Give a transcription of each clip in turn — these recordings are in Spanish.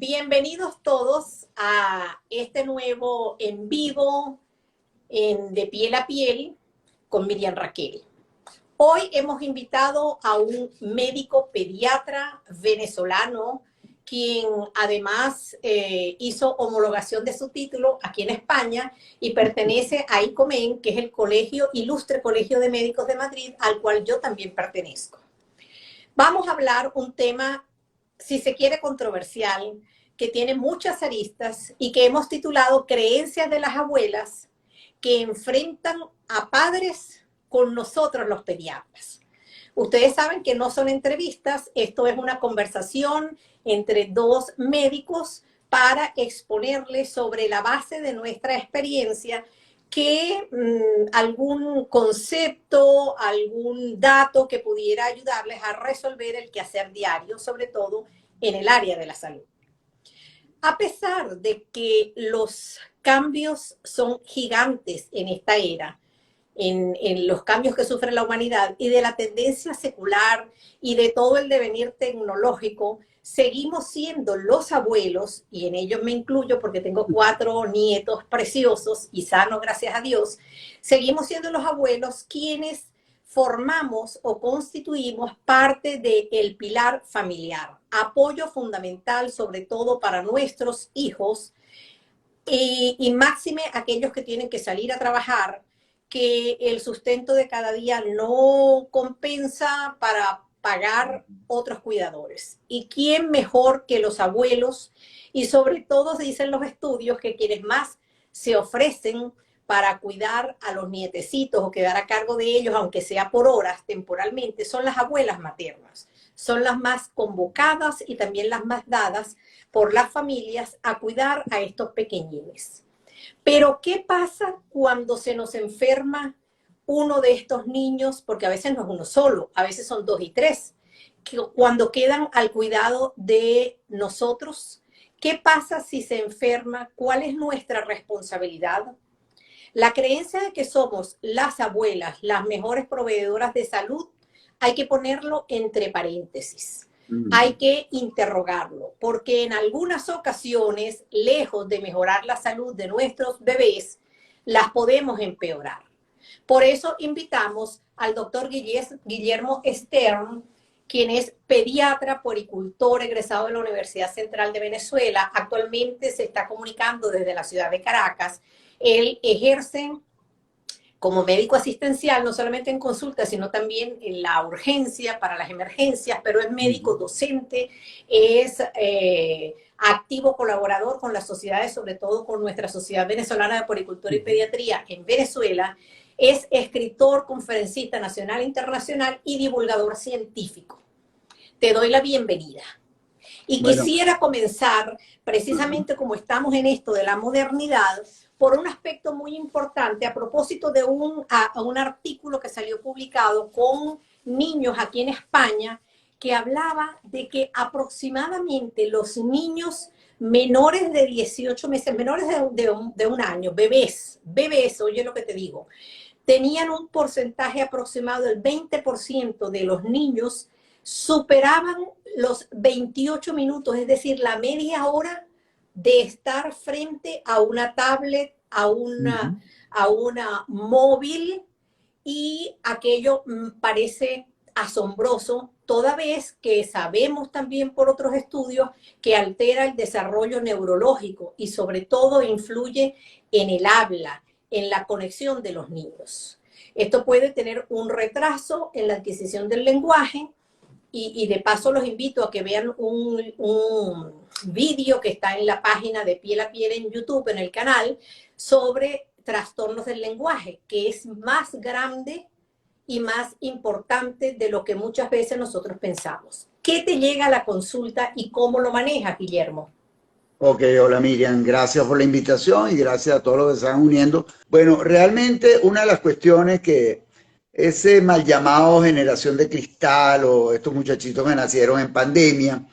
Bienvenidos todos a este nuevo en vivo De Piel a Piel con Miriam Raquel. Hoy hemos invitado a un médico pediatra venezolano, quien además hizo homologación de su título aquí en España y pertenece a ICOMEN, que es el Ilustre Colegio de Médicos de Madrid, al cual yo también pertenezco. Vamos a hablar un tema, si se quiere, controversial, que tiene muchas aristas y que hemos titulado Creencias de las abuelas que enfrentan a padres con nosotros los pediatras. Ustedes saben que no son entrevistas, esto es una conversación entre dos médicos para exponerles sobre la base de nuestra experiencia que algún concepto, algún dato que pudiera ayudarles a resolver el quehacer diario, sobre todo en el área de la salud. A pesar de que los cambios son gigantes en esta era, en los cambios que sufre la humanidad y de la tendencia secular y de todo el devenir tecnológico, seguimos siendo los abuelos, y en ellos me incluyo porque tengo 4 nietos preciosos y sanos, gracias a Dios, seguimos siendo los abuelos quienes formamos o constituimos parte del pilar familiar, apoyo fundamental sobre todo para nuestros hijos y máxime aquellos que tienen que salir a trabajar, que el sustento de cada día no compensa para pagar otros cuidadores. ¿Y quién mejor que los abuelos? Y sobre todo dicen los estudios que quienes más se ofrecen para cuidar a los nietecitos o quedar a cargo de ellos, aunque sea por horas, temporalmente, son las abuelas maternas. Son las más convocadas y también las más dadas por las familias a cuidar a estos pequeñines. Pero, ¿qué pasa cuando se nos enferma uno de estos niños? Porque a veces no es uno solo, a veces son 2 y 3. Cuando quedan al cuidado de nosotros, ¿qué pasa si se enferma? ¿Cuál es nuestra responsabilidad? La creencia de que somos las abuelas, las mejores proveedoras de salud, hay que ponerlo entre paréntesis. Hay que interrogarlo, porque en algunas ocasiones, lejos de mejorar la salud de nuestros bebés, las podemos empeorar. Por eso invitamos al doctor Guillermo Stern, quien es pediatra puericultor egresado de la Universidad Central de Venezuela. Actualmente se está comunicando desde la ciudad de Caracas. Él ejerce como médico asistencial, no solamente en consulta, sino también en la urgencia para las emergencias, pero es médico docente, es activo colaborador con las sociedades, sobre todo con nuestra Sociedad Venezolana de Puericultura y Pediatría en Venezuela, es escritor, conferencista nacional e internacional y divulgador científico. Te doy la bienvenida. Y quisiera comenzar, precisamente como estamos en esto de la modernidad, por un aspecto muy importante a propósito de un artículo que salió publicado con niños aquí en España, que hablaba de que aproximadamente los niños menores de 18 meses, menores de un año, bebés, oye lo que te digo, tenían un porcentaje aproximado del 20% de los niños superaban los 28 minutos, es decir, la media hora de estar frente a una tablet, a una móvil, y aquello parece asombroso, toda vez que sabemos también por otros estudios que altera el desarrollo neurológico y sobre todo influye en el habla, en la conexión de los niños. Esto puede tener un retraso en la adquisición del lenguaje y de paso los invito a que vean un vídeo que está en la página de Piel a Piel en YouTube, en el canal, sobre trastornos del lenguaje, que es más grande y más importante de lo que muchas veces nosotros pensamos. ¿Qué te llega a la consulta y cómo lo manejas, Guillermo? Ok, hola Miriam, gracias por la invitación y gracias a todos los que se están uniendo. Bueno, realmente una de las cuestiones que ese mal llamado generación de cristal o estos muchachitos que nacieron en pandemia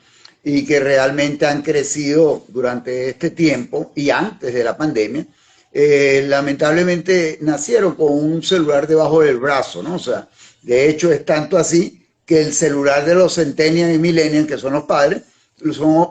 y que realmente han crecido durante este tiempo y antes de la pandemia, lamentablemente nacieron con un celular debajo del brazo, ¿no? O sea, de hecho es tanto así que el celular de los centennials y millennials, que son los padres, son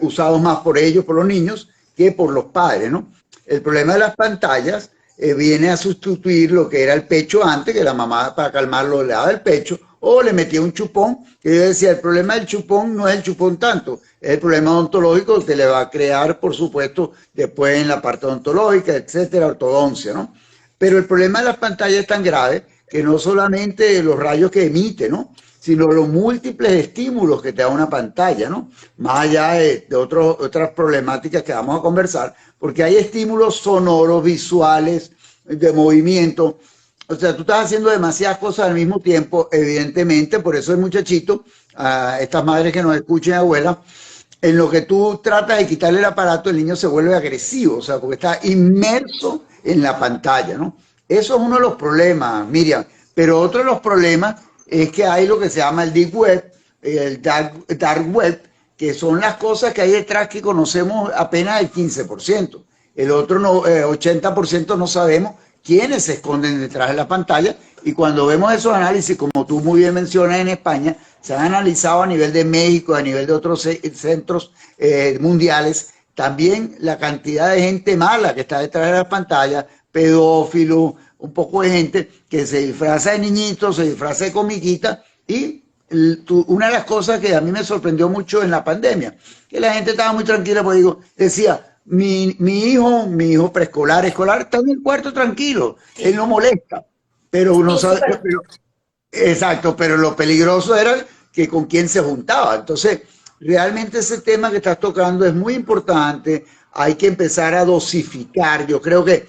usados más por ellos, por los niños, que por los padres, ¿no? El problema de las pantallas viene a sustituir lo que era el pecho antes, que la mamá para calmarlo le daba el pecho, o le metía un chupón, que yo decía, el problema del chupón no es el chupón tanto, es el problema odontológico que le va a crear, por supuesto, después en la parte odontológica, etcétera, ortodoncia, ¿no? Pero el problema de las pantallas es tan grave que no solamente los rayos que emite, ¿no? Sino los múltiples estímulos que te da una pantalla, ¿no? Más allá de otras problemáticas que vamos a conversar, porque hay estímulos sonoros, visuales, de movimiento. O sea, tú estás haciendo demasiadas cosas al mismo tiempo, evidentemente, por eso el muchachito, a estas madres que nos escuchen, abuelas, en lo que tú tratas de quitarle el aparato, el niño se vuelve agresivo, o sea, porque está inmerso en la pantalla, ¿no? Eso es uno de los problemas, Miriam. Pero otro de los problemas es que hay lo que se llama el Deep Web, el dark Web, que son las cosas que hay detrás que conocemos apenas el 15%. El otro 80% no sabemos quiénes se esconden detrás de la pantalla. Y cuando vemos esos análisis, como tú muy bien mencionas en España, se han analizado a nivel de México, a nivel de otros centros mundiales, también la cantidad de gente mala que está detrás de la pantalla, pedófilos, un poco de gente que se disfraza de niñitos, se disfraza de comiquita. Y una de las cosas que a mí me sorprendió mucho en la pandemia, que la gente estaba muy tranquila, porque decía, mi hijo preescolar, escolar, está en el cuarto tranquilo, él no molesta, pero uno sabe, exacto, pero lo peligroso era que con quién se juntaba. Entonces, realmente ese tema que estás tocando es muy importante, hay que empezar a dosificar. Yo creo que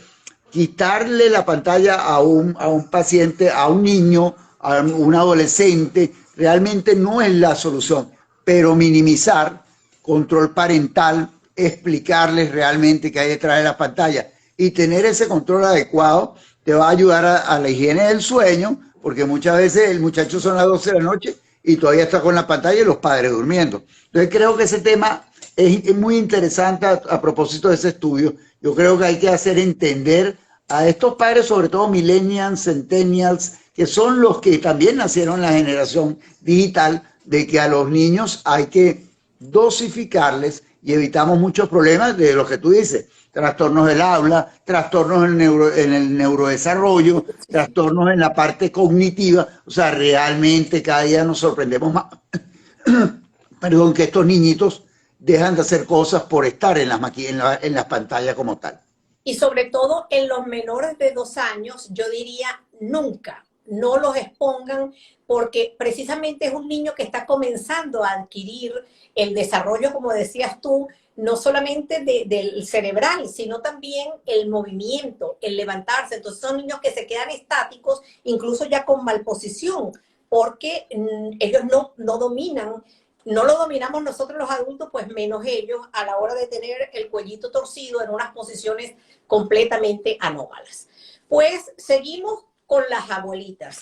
quitarle la pantalla a un paciente, a un niño, a un adolescente, realmente no es la solución, pero minimizar, control parental, explicarles realmente qué hay detrás de la pantalla y tener ese control adecuado te va a ayudar a la higiene del sueño, porque muchas veces el muchacho son las 12 de la noche y todavía está con la pantalla y los padres durmiendo. Entonces creo que ese tema es muy interesante a propósito de ese estudio. Yo creo que hay que hacer entender a estos padres, sobre todo millennials, centennials, que son los que también nacieron en la generación digital, de que a los niños hay que dosificarles y evitamos muchos problemas de los que tú dices, trastornos del habla, trastornos en el neurodesarrollo, trastornos en la parte cognitiva. O sea, realmente cada día nos sorprendemos más, perdón, que estos niñitos dejan de hacer cosas por estar en las pantallas como tal. Y sobre todo en los menores de 2 años, yo diría nunca, no los expongan, porque precisamente es un niño que está comenzando a adquirir el desarrollo, como decías tú, no solamente del cerebral, sino también el movimiento, el levantarse. Entonces son niños que se quedan estáticos, incluso ya con malposición, porque ellos no dominan. No lo dominamos nosotros los adultos, pues menos ellos a la hora de tener el cuellito torcido en unas posiciones completamente anómalas. Pues seguimos con las abuelitas,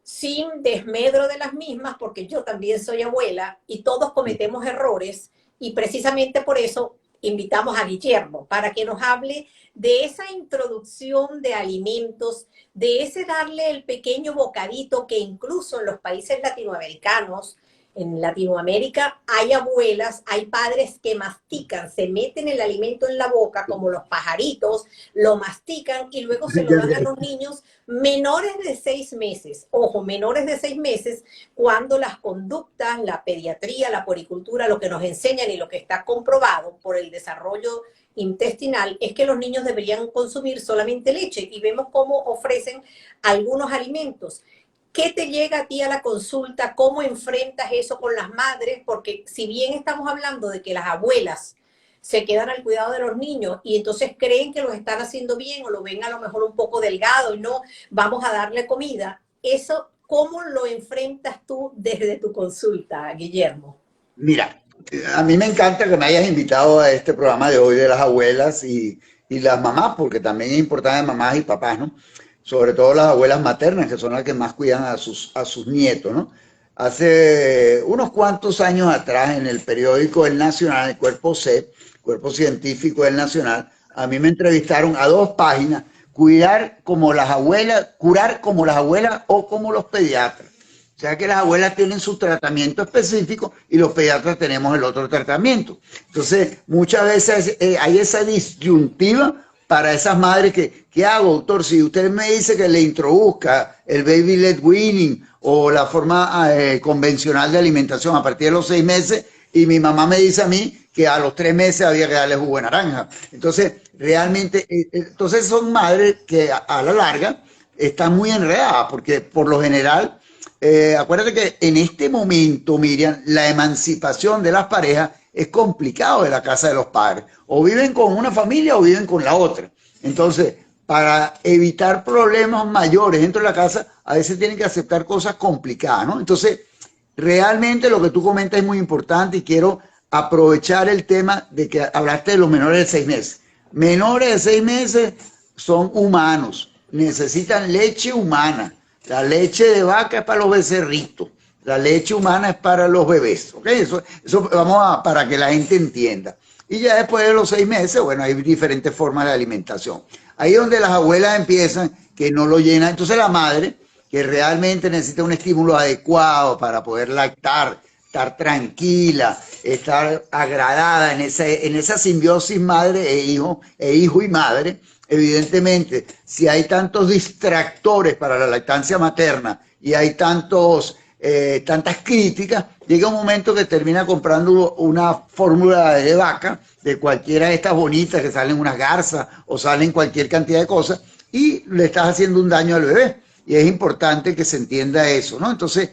sin desmedro de las mismas, porque yo también soy abuela y todos cometemos errores, y precisamente por eso invitamos a Guillermo para que nos hable de esa introducción de alimentos, de ese darle el pequeño bocadito que incluso en los países latinoamericanos, en Latinoamérica hay abuelas, hay padres que mastican, se meten el alimento en la boca como los pajaritos, lo mastican y luego se lo dan a los niños menores de 6 meses. Ojo, menores de 6 meses, cuando las conductas, la pediatría, la puericultura, lo que nos enseñan y lo que está comprobado por el desarrollo intestinal es que los niños deberían consumir solamente leche, y vemos cómo ofrecen algunos alimentos. ¿Qué te llega a ti a la consulta? ¿Cómo enfrentas eso con las madres? Porque si bien estamos hablando de que las abuelas se quedan al cuidado de los niños y entonces creen que los están haciendo bien o lo ven a lo mejor un poco delgado y no vamos a darle comida, eso, ¿cómo lo enfrentas tú desde tu consulta, Guillermo? Mira, a mí me encanta que me hayas invitado a este programa de hoy de las abuelas y las mamás, porque también es importante mamás y papás, ¿no? Sobre todo las abuelas maternas, que son las que más cuidan a sus nietos, ¿no? Hace unos cuantos años atrás, en el periódico El Nacional, el Cuerpo C, Cuerpo Científico del Nacional, a mí me entrevistaron a 2 páginas, curar como las abuelas o como los pediatras. O sea que las abuelas tienen su tratamiento específico y los pediatras tenemos el otro tratamiento. Entonces, muchas veces hay esa disyuntiva para esas madres que, ¿qué hago, doctor? Si usted me dice que le introduzca el baby led weaning o la forma convencional de alimentación a partir de los 6 meses y mi mamá me dice a mí que a los 3 meses había que darle jugo de naranja. Entonces, realmente, entonces son madres que a la larga están muy enredadas porque por lo general, acuérdate que en este momento, Miriam, la emancipación de las parejas es complicado de la casa de los padres. O viven con una familia o viven con la otra. Entonces, para evitar problemas mayores dentro de la casa, a veces tienen que aceptar cosas complicadas, ¿no? Entonces, realmente lo que tú comentas es muy importante y quiero aprovechar el tema de que hablaste de los menores de 6 meses. Menores de 6 meses son humanos, necesitan leche humana. La leche de vaca es para los becerritos, la leche humana es para los bebés, ¿ok? Eso vamos a, para que la gente entienda. Y ya después de los 6 meses, bueno, hay diferentes formas de alimentación. Ahí es donde las abuelas empiezan, que no lo llenan. Entonces la madre, que realmente necesita un estímulo adecuado para poder lactar, estar tranquila, estar agradada en esa simbiosis madre e hijo y madre. Evidentemente, si hay tantos distractores para la lactancia materna y hay tantas críticas, llega un momento que termina comprando una fórmula de vaca, de cualquiera de estas bonitas que salen unas garzas o salen cualquier cantidad de cosas, y le estás haciendo un daño al bebé. Y es importante que se entienda eso, ¿no? Entonces,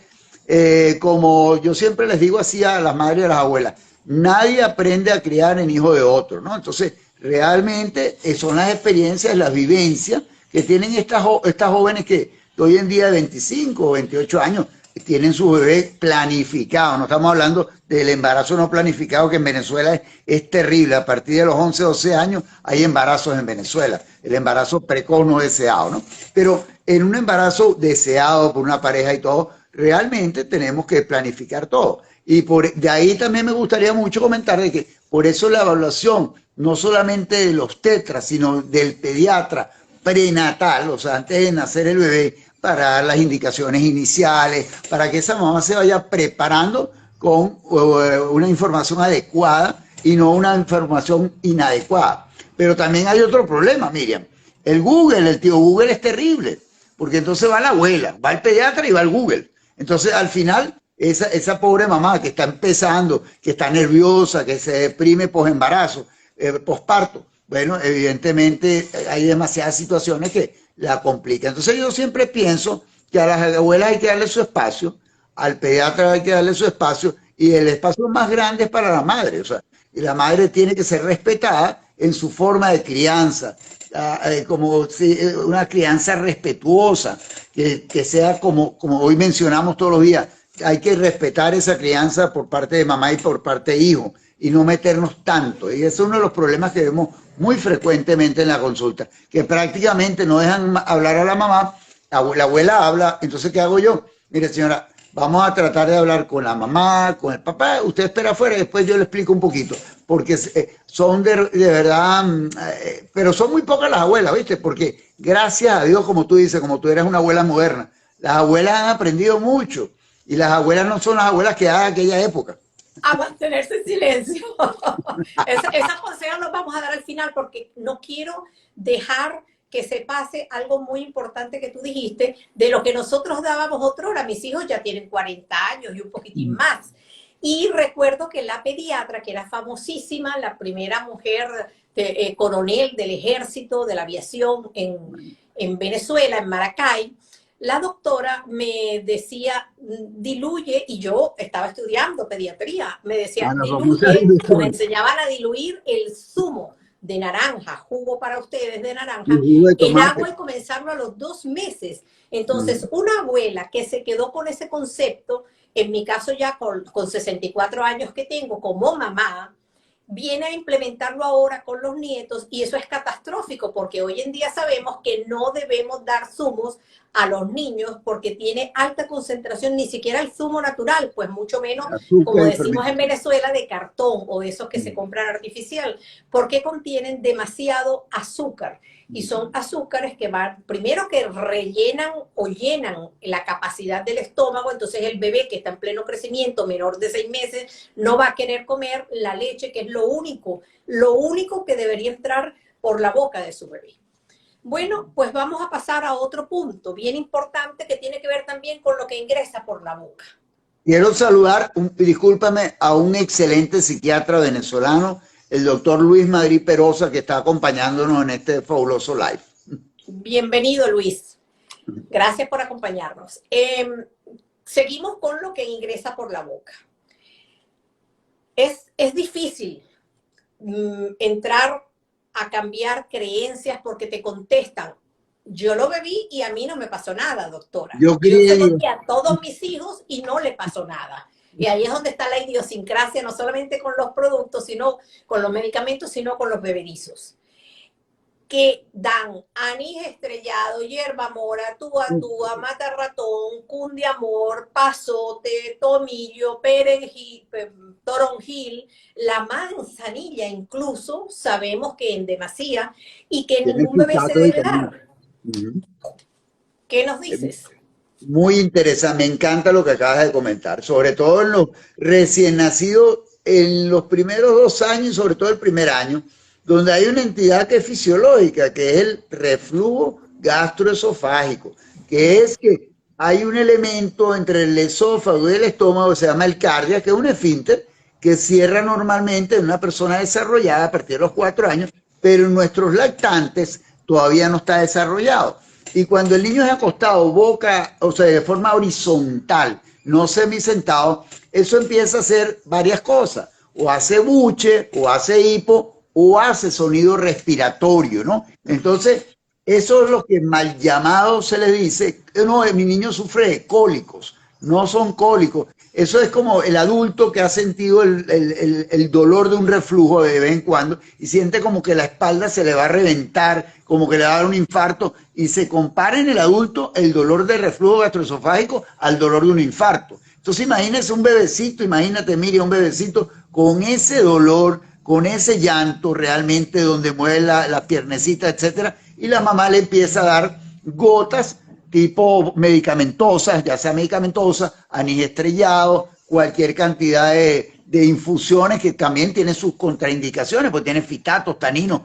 como yo siempre les digo así a las madres y a las abuelas, nadie aprende a criar en hijo de otro, ¿no? Entonces, realmente son las experiencias, las vivencias que tienen estas jóvenes que hoy en día de 25 o 28 años tienen su bebé planificado. No estamos hablando del embarazo no planificado, que en Venezuela es terrible. A partir de los 11, 12 años hay embarazos en Venezuela. El embarazo precoz no deseado, ¿no? Pero en un embarazo deseado por una pareja y todo, realmente tenemos que planificar todo. Y de ahí también me gustaría mucho comentar de que por eso la evaluación, no solamente de los tetras, sino del pediatra prenatal, o sea, antes de nacer el bebé, para dar las indicaciones iniciales, para que esa mamá se vaya preparando con una información adecuada y no una información inadecuada. Pero también hay otro problema, Miriam. El tío Google es terrible, porque entonces va la abuela, va el pediatra y va el Google. Entonces, al final, esa pobre mamá que está empezando, que está nerviosa, que se deprime posembarazo, posparto, bueno, evidentemente hay demasiadas situaciones que la complican. Entonces yo siempre pienso que a las abuelas hay que darle su espacio, al pediatra hay que darle su espacio, y el espacio más grande es para la madre. O sea, y la madre tiene que ser respetada en su forma de crianza, como una crianza respetuosa, que sea como hoy mencionamos todos los días. Hay que respetar esa crianza por parte de mamá y por parte de hijo, y no meternos tanto. Y ese es uno de los problemas que vemos muy frecuentemente en la consulta, que prácticamente no dejan hablar a la mamá, la abuela habla. Entonces, ¿qué hago yo? Mire, señora, vamos a tratar de hablar con la mamá, con el papá, usted espera afuera y después yo le explico un poquito, porque son de verdad, pero son muy pocas las abuelas, ¿viste? Porque gracias a Dios, como tú dices, como tú eres una abuela moderna, las abuelas han aprendido mucho, y las abuelas no son las abuelas que de aquella época. A mantenerse en silencio. Esas consejos los vamos a dar al final porque no quiero dejar que se pase algo muy importante que tú dijiste, de lo que nosotros dábamos otrora. Mis hijos ya tienen 40 años y un poquitín más. Y recuerdo que la pediatra, que era famosísima, la primera mujer coronel del ejército, de la aviación en Venezuela, en Maracay, la doctora me decía, diluye, y yo estaba estudiando pediatría, me decía, diluye, nos enseñaban a diluir el zumo de naranja, jugo para ustedes de naranja, en agua y comenzarlo a los 2 meses. Entonces, una abuela que se quedó con ese concepto, en mi caso ya con 64 años que tengo como mamá, viene a implementarlo ahora con los nietos, y eso es catastrófico porque hoy en día sabemos que no debemos dar zumos a los niños porque tiene alta concentración, ni siquiera el zumo natural, pues mucho menos, como Azúcar y decimos en Venezuela, de cartón o de esos que se compran artificial, porque contienen demasiado azúcar. Y son azúcares que van, primero que rellenan o llenan la capacidad del estómago, entonces el bebé que está en pleno crecimiento, menor de 6 meses, no va a querer comer la leche, que es lo único que debería entrar por la boca de su bebé. Bueno, pues vamos a pasar a otro punto bien importante que tiene que ver también con lo que ingresa por la boca. Quiero saludar, discúlpame, a un excelente psiquiatra venezolano, el doctor Luis Madrid Perosa, que está acompañándonos en este fabuloso live. Bienvenido, Luis. Gracias por acompañarnos. Seguimos con lo que ingresa por la boca. Es difícil entrar a cambiar creencias porque te contestan. Yo lo bebí y a mí no me pasó nada, doctora. Yo se lo di a todos mis hijos y no le pasó nada. Y ahí es donde está la idiosincrasia, no solamente con los productos, sino con los medicamentos, sino con los bebedizos. Que dan anís estrellado, hierba mora, túa, mata ratón, cundiamor, pasote, tomillo, perejil, toronjil, la manzanilla incluso, sabemos que en demasía, y que ningún bebé se debe dar. ¿Qué nos dices? Muy interesante, me encanta lo que acabas de comentar, sobre todo en los recién nacidos, en los primeros 2 años y sobre todo el primer año, donde hay una entidad que es fisiológica, que es el reflujo gastroesofágico, que es que hay un elemento entre el esófago y el estómago que se llama el cardia, que es un esfínter que cierra normalmente en una persona desarrollada a partir de los 4 años, pero en nuestros lactantes todavía no está desarrollado. Y cuando el niño es acostado boca, o sea, de forma horizontal, no semisentado, eso empieza a hacer varias cosas. O hace buche, o hace hipo, o hace sonido respiratorio, ¿no? Entonces, eso es lo que mal llamado se le dice, no, mi niño sufre de cólicos, no son cólicos. Eso es como el adulto que ha sentido el dolor de un reflujo de vez en cuando y siente como que la espalda se le va a reventar, como que le va a dar un infarto, y se compara en el adulto el dolor de reflujo gastroesofágico al dolor de un infarto. Entonces imagínese un bebecito, imagínate, Miriam, un bebecito con ese dolor, con ese llanto realmente donde mueve la piernecita, etcétera, y la mamá le empieza a dar gotas tipo medicamentosas, ya sea medicamentosa, anís estrellado, cualquier cantidad de infusiones que también tienen sus contraindicaciones, porque tiene fitatos, taninos,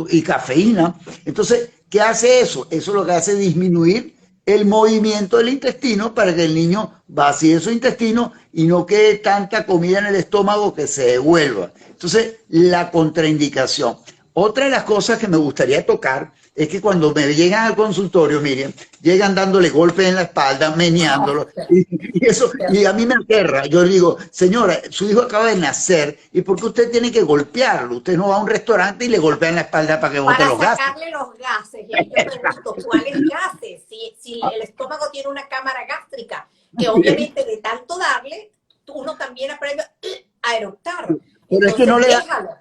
y cafeína. Entonces, ¿qué hace eso? Eso lo que hace es disminuir el movimiento del intestino para que el niño vacíe su intestino y no quede tanta comida en el estómago que se devuelva. Entonces, la contraindicación. Otra de las cosas que me gustaría tocar es que cuando me llegan al consultorio, Miriam, llegan dándole golpes en la espalda, meneándolo, y a mí me aterra. Yo digo, señora, su hijo acaba de nacer, ¿y por qué usted tiene que golpearlo? Usted no va a un restaurante y le golpea en la espalda para que bote los gases. Para sacarle los gases. Y ahí yo pregunto, ¿cuáles gases? Si el estómago tiene una cámara gástrica, que obviamente de tanto darle, uno también aprende a eructar. Pero entonces, es que no le da...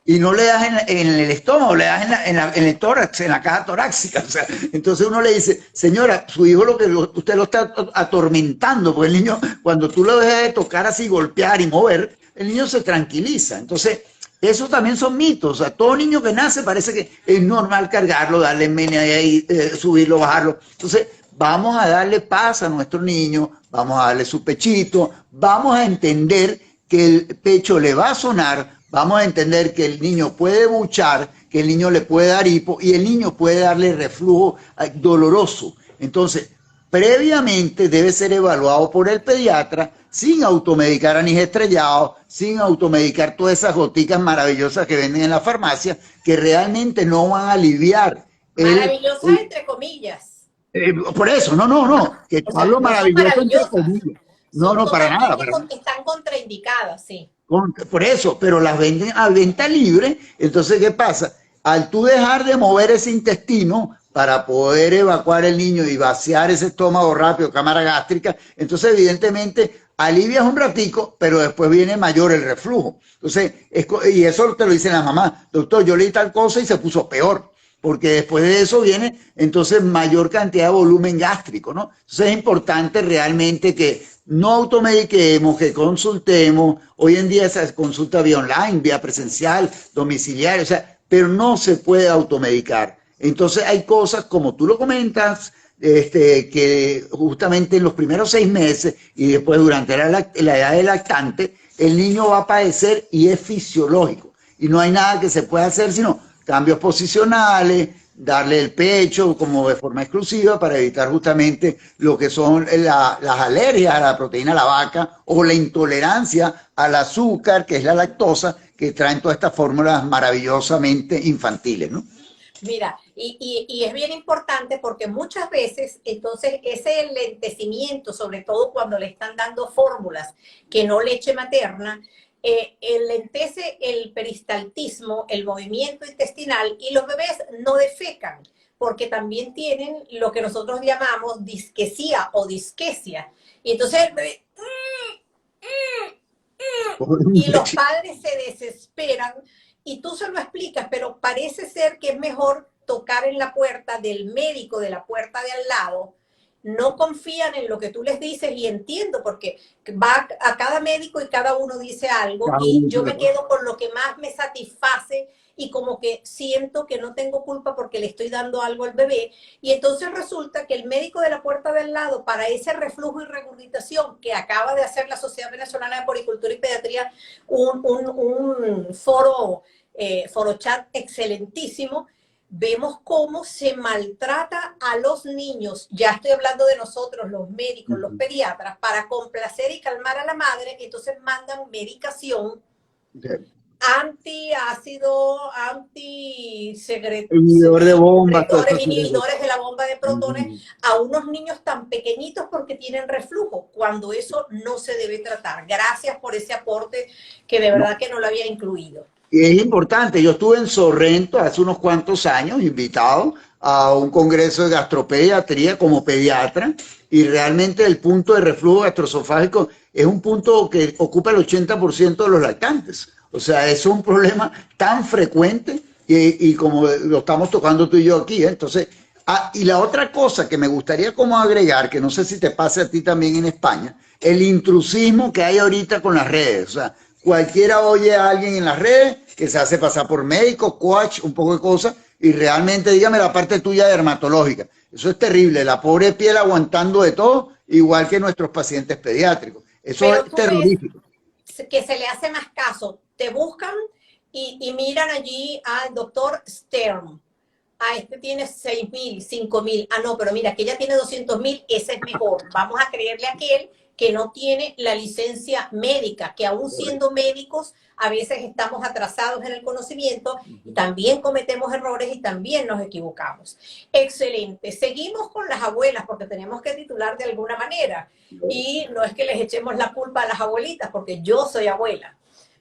Y no le das en el estómago, le das en el tórax, en la caja torácica. O sea, entonces uno le dice, señora, su hijo usted lo está atormentando, porque el niño, cuando tú lo dejas de tocar así, golpear y mover, el niño se tranquiliza. Entonces, esos también son mitos. O sea, todo niño que nace parece que es normal cargarlo, darle mene ahí, subirlo, bajarlo. Entonces, vamos a darle paz a nuestro niño, vamos a darle su pechito, vamos a entender que el pecho le va a sonar, vamos a entender que el niño puede buchar, que el niño le puede dar hipo y el niño puede darle reflujo doloroso. Entonces, previamente debe ser evaluado por el pediatra sin automedicar anís estrellado, sin automedicar todas esas goticas maravillosas que venden en la farmacia, que realmente no van a aliviar. Maravillosas entre comillas. Por eso, no, que o sea, hablo no maravilloso entre comillas. No, para nada. Están contraindicadas, sí. Por eso, pero las venden a venta libre. Entonces, ¿qué pasa? Al tú dejar de mover ese intestino para poder evacuar el niño y vaciar ese estómago rápido, cámara gástrica, entonces evidentemente alivias un ratico, pero después viene mayor el reflujo. Entonces, y eso te lo dice la mamá, doctor, yo leí tal cosa y se puso peor, porque después de eso viene entonces mayor cantidad de volumen gástrico, ¿no? Entonces es importante realmente que no automediquemos, que consultemos. Hoy en día se consulta vía online, vía presencial, domiciliaria, o sea, pero no se puede automedicar. Entonces hay cosas como tú lo comentas, que justamente en los primeros 6 meses y después durante la edad del lactante, el niño va a padecer y es fisiológico. Y no hay nada que se pueda hacer sino cambios posicionales, darle el pecho como de forma exclusiva para evitar justamente lo que son las alergias a la proteína de la vaca o la intolerancia al azúcar, que es la lactosa, que traen todas estas fórmulas maravillosamente infantiles, ¿no? Mira, y es bien importante porque muchas veces, entonces, ese enlentecimiento, sobre todo cuando le están dando fórmulas que no leche materna, enlentece el peristaltismo, el movimiento intestinal, y los bebés no defecan, porque también tienen lo que nosotros llamamos disquesía o disquesia. Y entonces el bebé, y los padres se desesperan y tú se lo explicas, pero parece ser que es mejor tocar en la puerta del médico de la puerta de al lado. No confían en lo que tú les dices y entiendo porque va a cada médico y cada uno dice algo y yo me quedo con lo que más me satisface y como que siento que no tengo culpa porque le estoy dando algo al bebé. Y entonces resulta que el médico de la puerta del lado, para ese reflujo y regurgitación que acaba de hacer la Sociedad Venezolana de Poricultura y Pediatría, un foro chat excelentísimo, vemos cómo se maltrata a los niños, ya estoy hablando de nosotros, los médicos, los pediatras, para complacer y calmar a la madre, entonces mandan medicación antiácido, inhibidor de bombas, inhibidores de la bomba de protones a unos niños tan pequeñitos porque tienen reflujo, cuando eso no se debe tratar. Gracias por ese aporte que de verdad que no lo había incluido. Y es importante, yo estuve en Sorrento hace unos cuantos años, invitado a un congreso de gastropediatría como pediatra, y realmente el punto de reflujo gastroesofágico es un punto que ocupa el 80% de los lactantes. O sea, es un problema tan frecuente y como lo estamos tocando tú y yo aquí, ¿eh? Entonces, y la otra cosa que me gustaría como agregar, que no sé si te pasa a ti también en España, el intrusismo que hay ahorita con las redes. O sea, cualquiera oye a alguien en las redes que se hace pasar por médico, coach, un poco de cosas, y realmente dígame la parte tuya dermatológica. Eso es terrible, la pobre piel aguantando de todo, igual que nuestros pacientes pediátricos. Eso Pero es tú terrorífico. ves que se le hace más caso, te buscan y miran allí al doctor Stern. Ah, este tiene 6.000, 5.000. Ah, no, pero mira, que ella tiene 200.000, ese es mejor. Vamos a creerle a aquel que no tiene la licencia médica, que aún siendo médicos, a veces estamos atrasados en el conocimiento y también cometemos errores y también nos equivocamos. Excelente. Seguimos con las abuelas porque tenemos que titular de alguna manera. Y no es que les echemos la culpa a las abuelitas, porque yo soy abuela.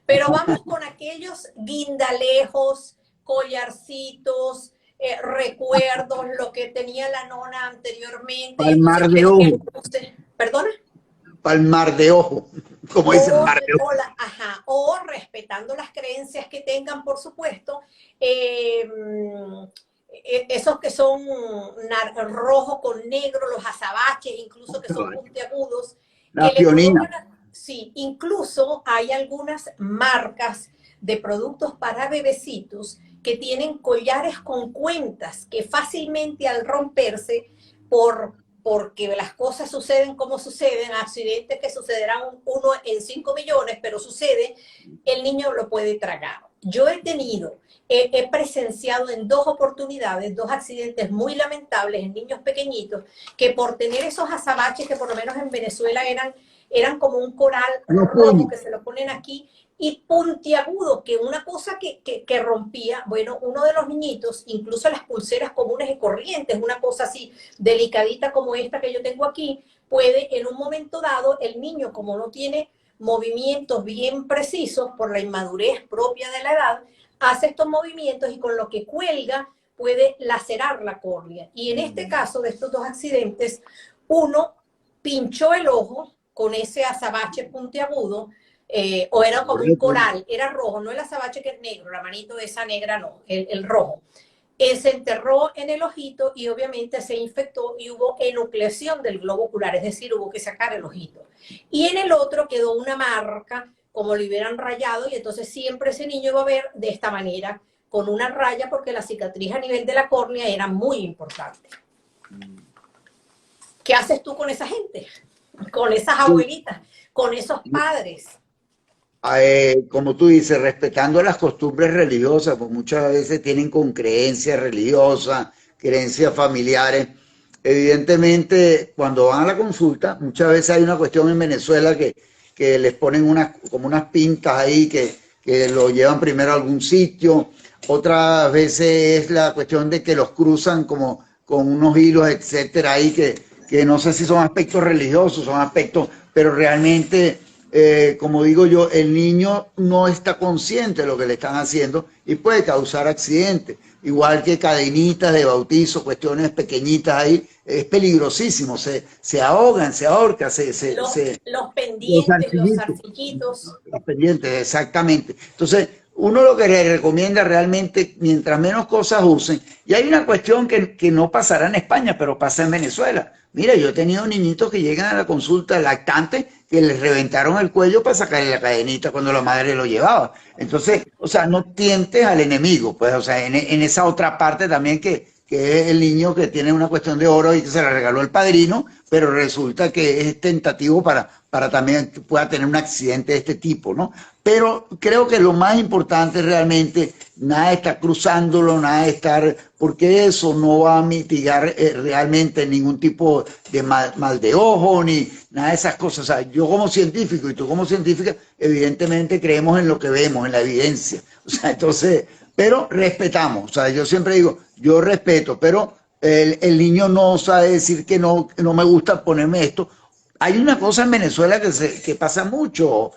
Pero vamos con aquellos guindalejos, collarcitos, recuerdos, lo que tenía la nona anteriormente. Palmar de ojo. ¿Perdona? Palmar de ojo, como dicen, mar de ojo. O respetando las creencias que tengan, por supuesto, esos que son rojo con negro, los azabaches, incluso que son puntiagudos. La pionina. Sí, incluso hay algunas marcas de productos para bebecitos que tienen collares con cuentas que fácilmente al romperse porque las cosas suceden como suceden, accidentes que sucederán 1 en 5 millones, pero sucede, el niño lo puede tragar. Yo he presenciado en 2 oportunidades, 2 accidentes muy lamentables en niños pequeñitos, que por tener esos azabaches que por lo menos en Venezuela eran como un coral rojo que se lo ponen aquí, y puntiagudo, que una cosa que rompía, bueno, uno de los niñitos, incluso las pulseras comunes y corrientes, una cosa así delicadita como esta que yo tengo aquí, puede en un momento dado, el niño como no tiene movimientos bien precisos por la inmadurez propia de la edad, hace estos movimientos y con lo que cuelga puede lacerar la córnea. Y en este caso de estos 2 accidentes, uno pinchó el ojo con ese azabache puntiagudo, o era como un coral, era rojo, no el azabache que es negro, la manito esa negra no, el rojo. Se enterró en el ojito y obviamente se infectó y hubo enucleación del globo ocular, es decir, hubo que sacar el ojito. Y en el otro quedó una marca, como lo hubieran rayado, y entonces siempre ese niño iba a ver de esta manera, con una raya, porque la cicatriz a nivel de la córnea era muy importante. ¿Qué haces tú con esa gente? Con esas abuelitas, con esos padres. Como tú dices, respetando las costumbres religiosas, pues muchas veces tienen con creencias religiosas, creencias familiares. Evidentemente, cuando van a la consulta, muchas veces hay una cuestión en Venezuela que les ponen como unas pintas ahí que lo llevan primero a algún sitio. Otras veces es la cuestión de que los cruzan como con unos hilos, etcétera, ahí que no sé si son aspectos religiosos, son aspectos, pero realmente como digo yo, el niño no está consciente de lo que le están haciendo y puede causar accidentes. Igual que cadenitas de bautizo, cuestiones pequeñitas ahí, es peligrosísimo. Se ahogan, se ahorcan, los pendientes, los zarcillitos. Los pendientes, exactamente. Entonces, uno lo que le recomienda realmente, mientras menos cosas usen, y hay una cuestión que no pasará en España, pero pasa en Venezuela. Mira, yo he tenido niñitos que llegan a la consulta lactantes que les reventaron el cuello para sacarle la cadenita cuando la madre lo llevaba. Entonces, o sea, no tientes al enemigo, pues, o sea, en esa otra parte también que es el niño que tiene una cuestión de oro y que se la regaló el padrino, pero resulta que es tentativo para también que pueda tener un accidente de este tipo, ¿no? Pero creo que lo más importante realmente, nada de estar cruzándolo, nada de estar, porque eso no va a mitigar realmente ningún tipo de mal de ojo, ni nada de esas cosas. O sea, yo como científico y tú como científica, evidentemente creemos en lo que vemos, en la evidencia. O sea, entonces, pero respetamos. O sea, yo siempre digo, yo respeto, pero el niño no sabe decir que no me gusta ponerme esto. Hay una cosa en Venezuela que pasa mucho,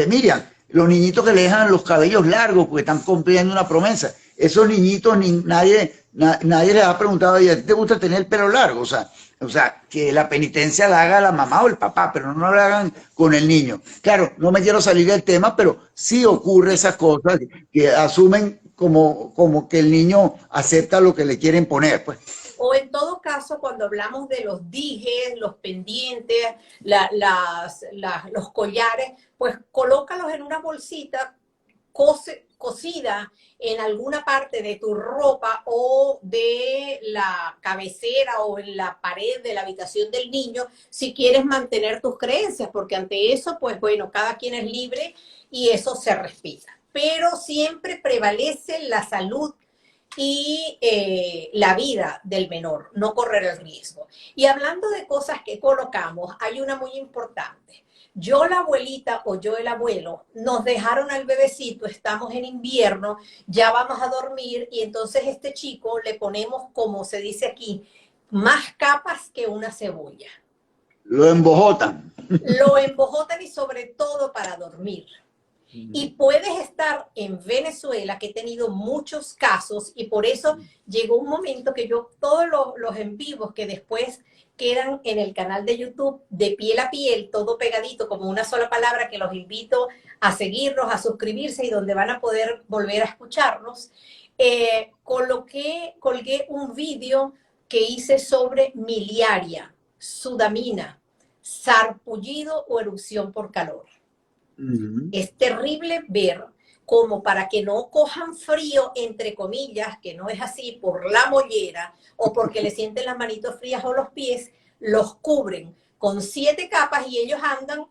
Miriam, los niñitos que le dejan los cabellos largos porque están cumpliendo una promesa. Esos niñitos, nadie les ha preguntado, ¿y a ti te gusta tener el pelo largo? O sea, que la penitencia la haga la mamá o el papá, pero no la hagan con el niño. Claro, no me quiero salir del tema, pero sí ocurre esas cosas que asumen como que el niño acepta lo que le quieren poner, pues. O en todo caso, cuando hablamos de los dijes, los pendientes, los collares, pues colócalos en una bolsita cosida en alguna parte de tu ropa o de la cabecera o en la pared de la habitación del niño, si quieres mantener tus creencias, porque ante eso, pues bueno, cada quien es libre y eso se respeta. Pero siempre prevalece la salud y la vida del menor, no correr el riesgo. Y hablando de cosas que colocamos, hay una muy importante. Yo la abuelita o yo el abuelo nos dejaron al bebecito, estamos en invierno, ya vamos a dormir y entonces este chico le ponemos, como se dice aquí, más capas que una cebolla. Lo embojotan. Lo embojotan y sobre todo para dormir. Y puedes estar en Venezuela, que he tenido muchos casos, y por eso llegó un momento que yo, todos los en vivos que después quedan en el canal de YouTube, de piel a piel, todo pegadito, como una sola palabra, que los invito a seguirnos, a suscribirse y donde van a poder volver a escucharnos, colgué un vídeo que hice sobre miliaria, sudamina, sarpullido o erupción por calor. Es terrible ver cómo para que no cojan frío, entre comillas, que no es así, por la mollera o porque le sienten las manitos frías o los pies, los cubren con 7 capas y ellos andan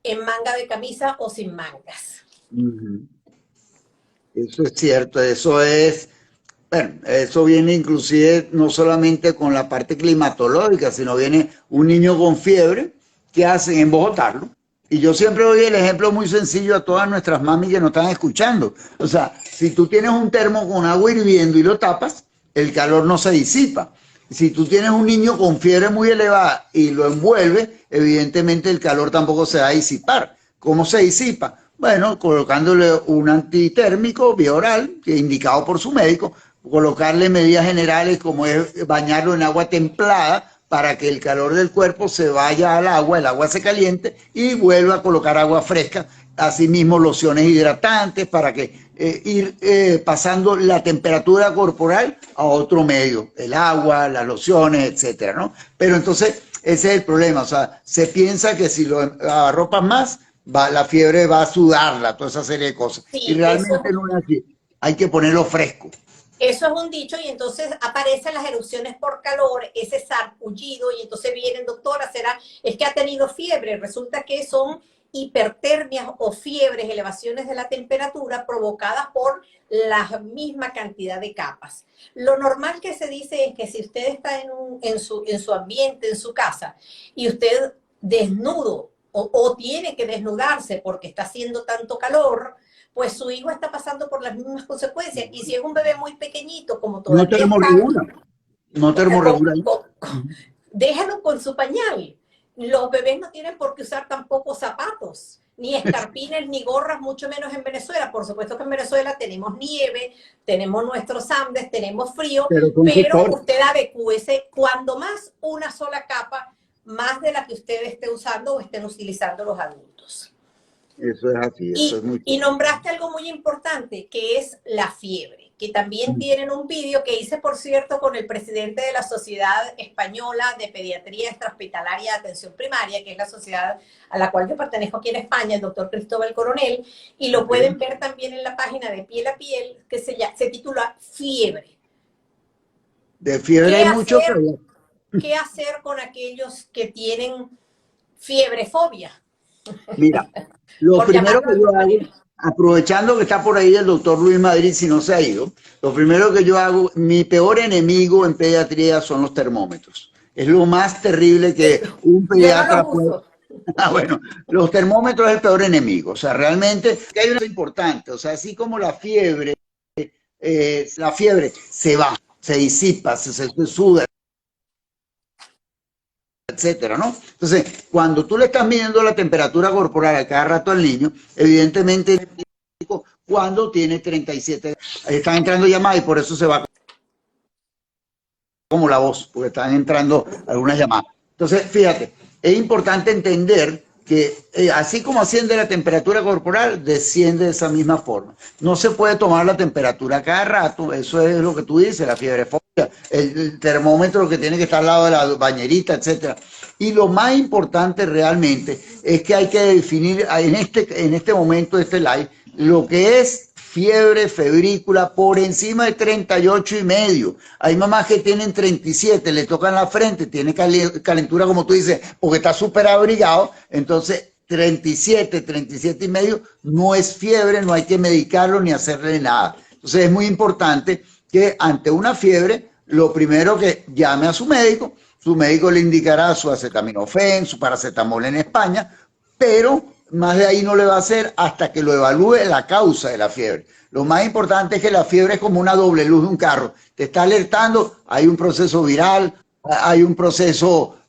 en manga de camisa o sin mangas. Eso es cierto, eso es, bueno, eso viene inclusive no solamente con la parte climatológica, sino viene un niño con fiebre, ¿qué hacen? Embojotarlo. Y yo siempre doy el ejemplo muy sencillo a todas nuestras mami que nos están escuchando. O sea, si tú tienes un termo con agua hirviendo y lo tapas, el calor no se disipa. Si tú tienes un niño con fiebre muy elevada y lo envuelve, evidentemente el calor tampoco se va a disipar. ¿Cómo se disipa? Bueno, colocándole un antitérmico bioral, que indicado por su médico, colocarle medidas generales como es bañarlo en agua templada, para que el calor del cuerpo se vaya al agua, el agua se caliente y vuelva a colocar agua fresca, asimismo lociones hidratantes para que ir pasando la temperatura corporal a otro medio, el agua, las lociones, etcétera, ¿no? Pero entonces ese es el problema, o sea, se piensa que si lo arropas más, la fiebre va a sudarla, toda esa serie de cosas. Y Sí, realmente no es así. Hay que ponerlo fresco. eso es un dicho y entonces aparecen las erupciones por calor, ese sarpullido y entonces vienen, doctora, es que ha tenido fiebre. Resulta que son hipertermias o fiebres, elevaciones de la temperatura provocadas por la misma cantidad de capas. Lo normal que se dice es que si usted está en su ambiente, en su casa, y usted desnudo o tiene que desnudarse porque está haciendo tanto calor, pues su hijo está pasando por las mismas consecuencias. Y si es un bebé muy pequeñito, como No todavía está, termorregula, no termorregula. déjalo con su pañal. Los bebés no tienen por qué usar tampoco zapatos, ni escarpines, ni gorras, mucho menos en Venezuela. Por supuesto que en Venezuela tenemos nieve, tenemos nuestros Andes, tenemos frío, Pero con pero sector. usted adecúese cuando más una sola capa, más de la que usted esté usando o estén utilizando los adultos. Eso es así, eso es muy Y cierto. nombraste algo muy importante, que es la fiebre, que también tienen un vídeo que hice, por cierto, con el presidente de la Sociedad Española de Pediatría Extrahospitalaria de Atención Primaria, que es la sociedad a la cual yo pertenezco aquí en España, el doctor Cristóbal Coronel, y lo pueden ver también en la página de Piel a Piel, que se titula Fiebre. De fiebre ¿Qué hay mucho, hacer, pero qué hacer con aquellos que tienen fiebrefobia? mira, lo Por primero que llamarlo de yo alguna hago, manera. aprovechando que está por ahí el doctor Luis Madrid, si no se ha ido, lo primero que yo hago, mi peor enemigo en pediatría son los termómetros. Es lo más terrible que un Yo no pediatra los puede. uso. Ah, bueno, los termómetros es el peor enemigo. O sea, realmente que hay una cosa importante. O sea, así como la fiebre se va, se disipa, se suda, etcétera, ¿no? Entonces, cuando tú le estás midiendo la temperatura corporal a cada rato al niño, evidentemente cuando tiene 37, están entrando llamadas y por eso se va como la voz, porque están entrando algunas llamadas. Entonces, fíjate, es importante entender que así como asciende la temperatura corporal, desciende de esa misma forma. No se puede tomar la temperatura cada rato, eso es lo que tú dices, la fiebre fobia, el termómetro que tiene que estar al lado de la bañerita, etcétera. Y lo más importante realmente es que hay que definir en este momento de este live lo que es fiebre febrícula por encima de 38,5. Hay mamás que tienen 37, le tocan la frente, tiene calentura como tú dices, porque está súper abrigado, entonces 37 y medio no es fiebre, no hay que medicarlo ni hacerle nada. Entonces es muy importante que ante una fiebre, lo primero que llame a su médico le indicará su acetaminofén, su paracetamol en España, pero más de ahí no le va a hacer hasta que lo evalúe la causa de la fiebre. Lo más importante es que la fiebre es como una doble luz de un carro. Te está alertando, hay un proceso viral, hay un proceso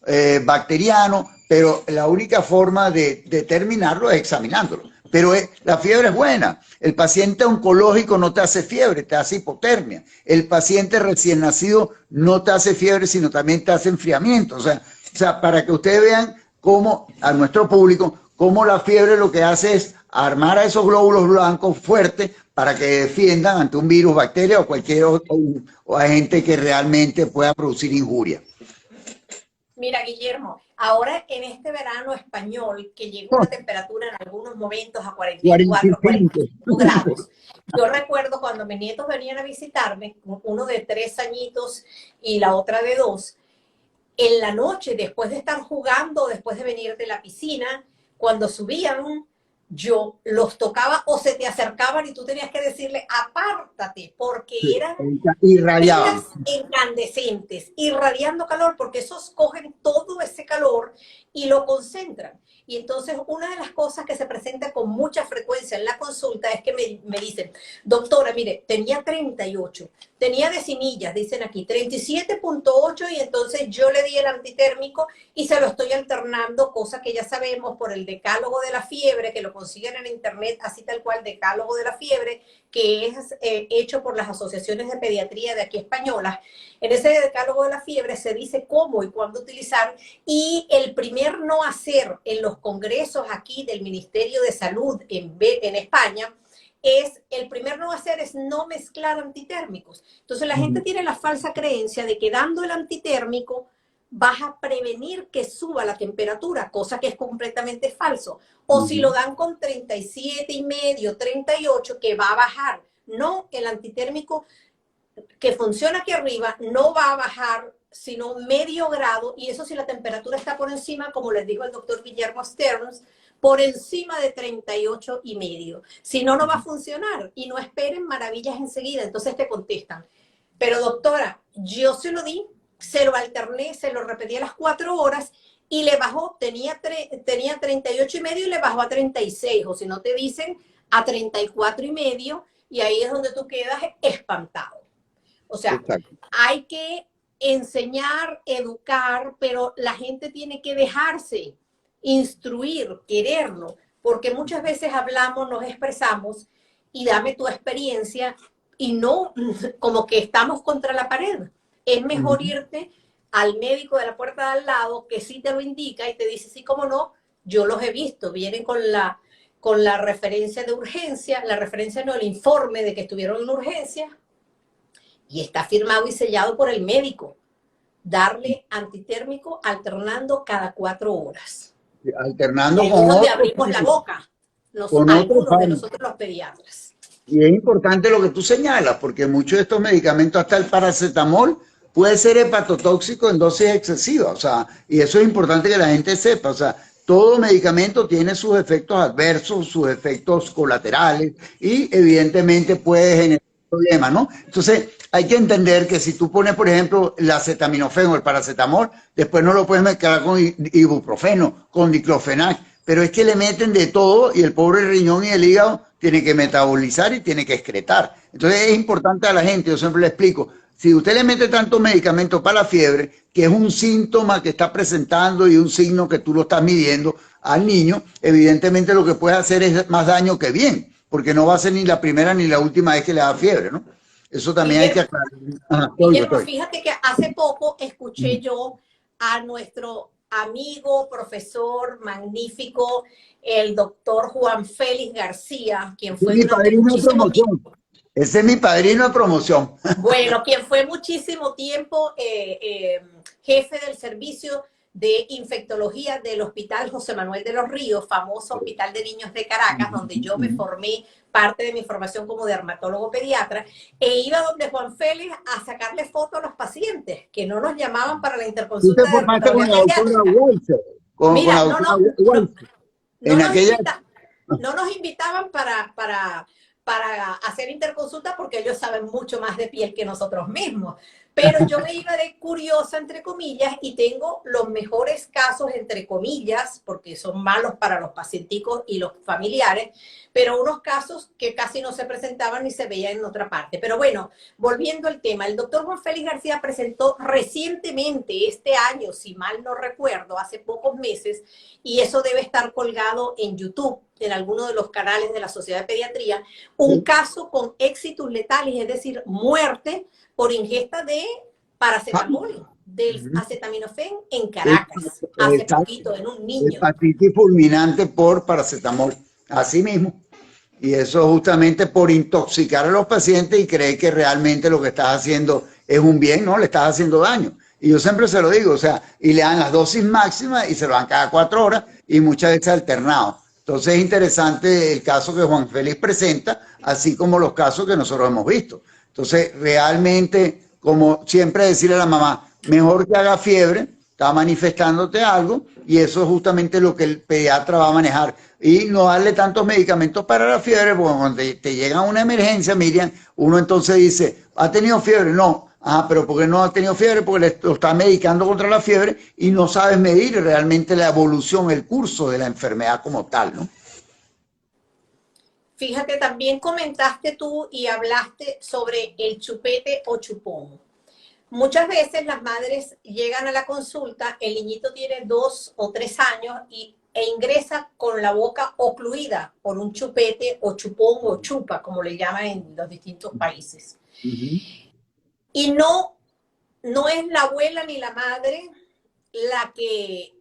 bacteriano, pero la única forma de determinarlo es examinándolo. Pero la fiebre es buena. El paciente oncológico no te hace fiebre, te hace hipotermia. El paciente recién nacido no te hace fiebre, sino también te hace enfriamiento. O sea, para que ustedes vean cómo a nuestro público, cómo la fiebre lo que hace es armar a esos glóbulos blancos fuertes para que defiendan ante un virus, bacteria o cualquier otro o agente que realmente pueda producir injuria. Mira, Guillermo, ahora en este verano español, que llegó una temperatura en algunos momentos a 44, 45. 45 grados, yo recuerdo cuando mis nietos venían a visitarme, uno de 3 añitos y la otra de 2, en la noche, después de estar jugando, después de venir de la piscina, cuando subían, yo los tocaba o se te acercaban y tú tenías que decirle, apártate, porque Sí, eran irradiaban. pilas incandescentes, irradiando calor, porque esos cogen todo ese calor y lo concentran. Y entonces una de las cosas que se presenta con mucha frecuencia en la consulta es que me dicen, doctora, mire, tenía 38, tenía decimillas, dicen aquí, 37,8 y entonces yo le di el antitérmico y se lo estoy alternando, cosa que ya sabemos por el decálogo de la fiebre, que lo consiguen en internet, así tal cual, decálogo de la fiebre, que es hecho por las asociaciones de pediatría de aquí españolas. En ese decálogo de la fiebre se dice cómo y cuándo utilizar, y el primer no hacer en los congresos aquí del Ministerio de Salud en España el primer no hacer es no mezclar antitérmicos. Entonces la gente tiene la falsa creencia de que dando el antitérmico vas a prevenir que suba la temperatura, cosa que es completamente falso. O si lo dan con 37,5, 38, que va a bajar. No, el antitérmico que funciona aquí arriba no va a bajar sino medio grado, y eso si la temperatura está por encima, como les dijo el doctor Guillermo Stearns, por encima de 38,5. Si no, no va a funcionar, y no esperen maravillas enseguida. Entonces te contestan, pero doctora, yo se lo di, se lo alterné, se lo repetí a las 4 horas y le bajó, tenía 38,5 y le bajó a 36, o si no te dicen a 34,5, y ahí es donde tú quedas espantado. O sea, exacto, hay que enseñar, educar, pero la gente tiene que dejarse instruir, quererlo, porque muchas veces hablamos, nos expresamos y dame tu experiencia y no como que estamos contra la pared. Es mejor irte al médico de la puerta de al lado que sí te lo indica y te dice, sí, cómo no, yo los he visto, vienen con la referencia de urgencia, la referencia no, el informe de que estuvieron en urgencia, y está firmado y sellado por el médico. Darle antitérmico alternando cada 4 horas. Alternando y con donde abrimos la boca, algunos de nosotros los pediatras. Y es importante lo que tú señalas, porque muchos de estos medicamentos, hasta el paracetamol, puede ser hepatotóxico en dosis excesivas. O sea, y eso es importante que la gente sepa. O sea, todo medicamento tiene sus efectos adversos, sus efectos colaterales, y evidentemente puede generar problemas, ¿no? Entonces, hay que entender que si tú pones, por ejemplo, el acetaminofén o el paracetamol, después no lo puedes mezclar con ibuprofeno, con diclofenac, pero es que le meten de todo y el pobre riñón y el hígado tiene que metabolizar y tiene que excretar. Entonces es importante a la gente, yo siempre le explico, si usted le mete tantos medicamentos para la fiebre, que es un síntoma que está presentando y un signo que tú lo estás midiendo al niño, evidentemente lo que puede hacer es más daño que bien, porque no va a ser ni la primera ni la última vez que le da fiebre, ¿no? Eso también hay que aclarar. Guillermo, fíjate que hace poco escuché yo a nuestro amigo, profesor magnífico, el doctor Juan Félix García, quien fue durante muchísimo tiempo. Ese es mi padrino de promoción. Bueno, quien fue muchísimo tiempo jefe del servicio de infectología del Hospital José Manuel de los Ríos, famoso Hospital de Niños de Caracas, donde yo me formé, parte de mi formación como dermatólogo pediatra, e iba donde Juan Félix a sacarle fotos a los pacientes, que no nos llamaban para la interconsulta de dermatología pediátrica. Mira, no nos invitaban para hacer interconsulta porque ellos saben mucho más de piel que nosotros mismos. Pero yo me iba de curiosa, entre comillas, y tengo los mejores casos, entre comillas, porque son malos para los pacienticos y los familiares, pero unos casos que casi no se presentaban ni se veían en otra parte. Pero bueno, volviendo al tema, el doctor Juan Félix García presentó recientemente, este año, si mal no recuerdo, hace pocos meses, y eso debe estar colgado en YouTube, en alguno de los canales de la Sociedad de Pediatría, un caso con éxitos letales, es decir, muerte por ingesta de paracetamol, del acetaminofén en Caracas, hace poquito, en un niño. Hepatitis fulminante por paracetamol, así mismo. Y eso justamente por intoxicar a los pacientes y creer que realmente lo que estás haciendo es un bien, no, le estás haciendo daño. Y yo siempre se lo digo, o sea, y le dan las dosis máximas y se lo dan cada 4 horas y muchas veces alternado. Entonces es interesante el caso que Juan Félix presenta, así como los casos que nosotros hemos visto. Entonces, realmente, como siempre decirle a la mamá, mejor que haga fiebre, está manifestándote algo, y eso es justamente lo que el pediatra va a manejar. Y no darle tantos medicamentos para la fiebre, porque cuando te llega una emergencia, Miriam, uno entonces dice, ¿ha tenido fiebre? No. Ah, pero ¿por qué no ha tenido fiebre? Porque lo está medicando contra la fiebre y no sabes medir realmente la evolución, el curso de la enfermedad como tal, ¿no? Fíjate, también comentaste tú y hablaste sobre el chupete o chupón. Muchas veces las madres llegan a la consulta, el niñito tiene 2 o 3 años e ingresa con la boca ocluida por un chupete o chupón o chupa, como le llaman en los distintos países. Y no es la abuela ni la madre la que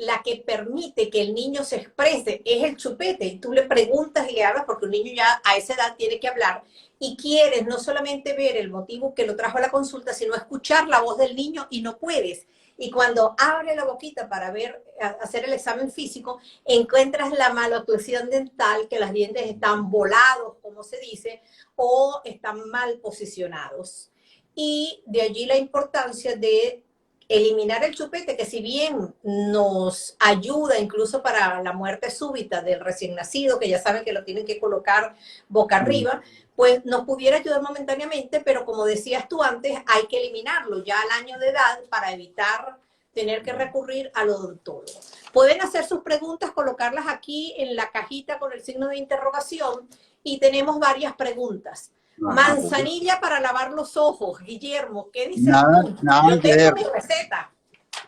la que permite que el niño se exprese es el chupete. Y tú le preguntas y le hablas porque un niño ya a esa edad tiene que hablar y quieres no solamente ver el motivo que lo trajo a la consulta, sino escuchar la voz del niño y no puedes. Y cuando abre la boquita para ver, hacer el examen físico, encuentras la maloclusión dental, que los dientes están volados, como se dice, o están mal posicionados. Y de allí la importancia de eliminar el chupete, que si bien nos ayuda incluso para la muerte súbita del recién nacido, que ya saben que lo tienen que colocar boca arriba, pues nos pudiera ayudar momentáneamente, pero como decías tú antes, hay que eliminarlo ya al año de edad para evitar tener que recurrir al odontólogo. Pueden hacer sus preguntas, colocarlas aquí en la cajita con el signo de interrogación y tenemos varias preguntas. Manzanilla para lavar los ojos, Guillermo, ¿qué dices tú? Nada Yo que tengo ver. mi receta.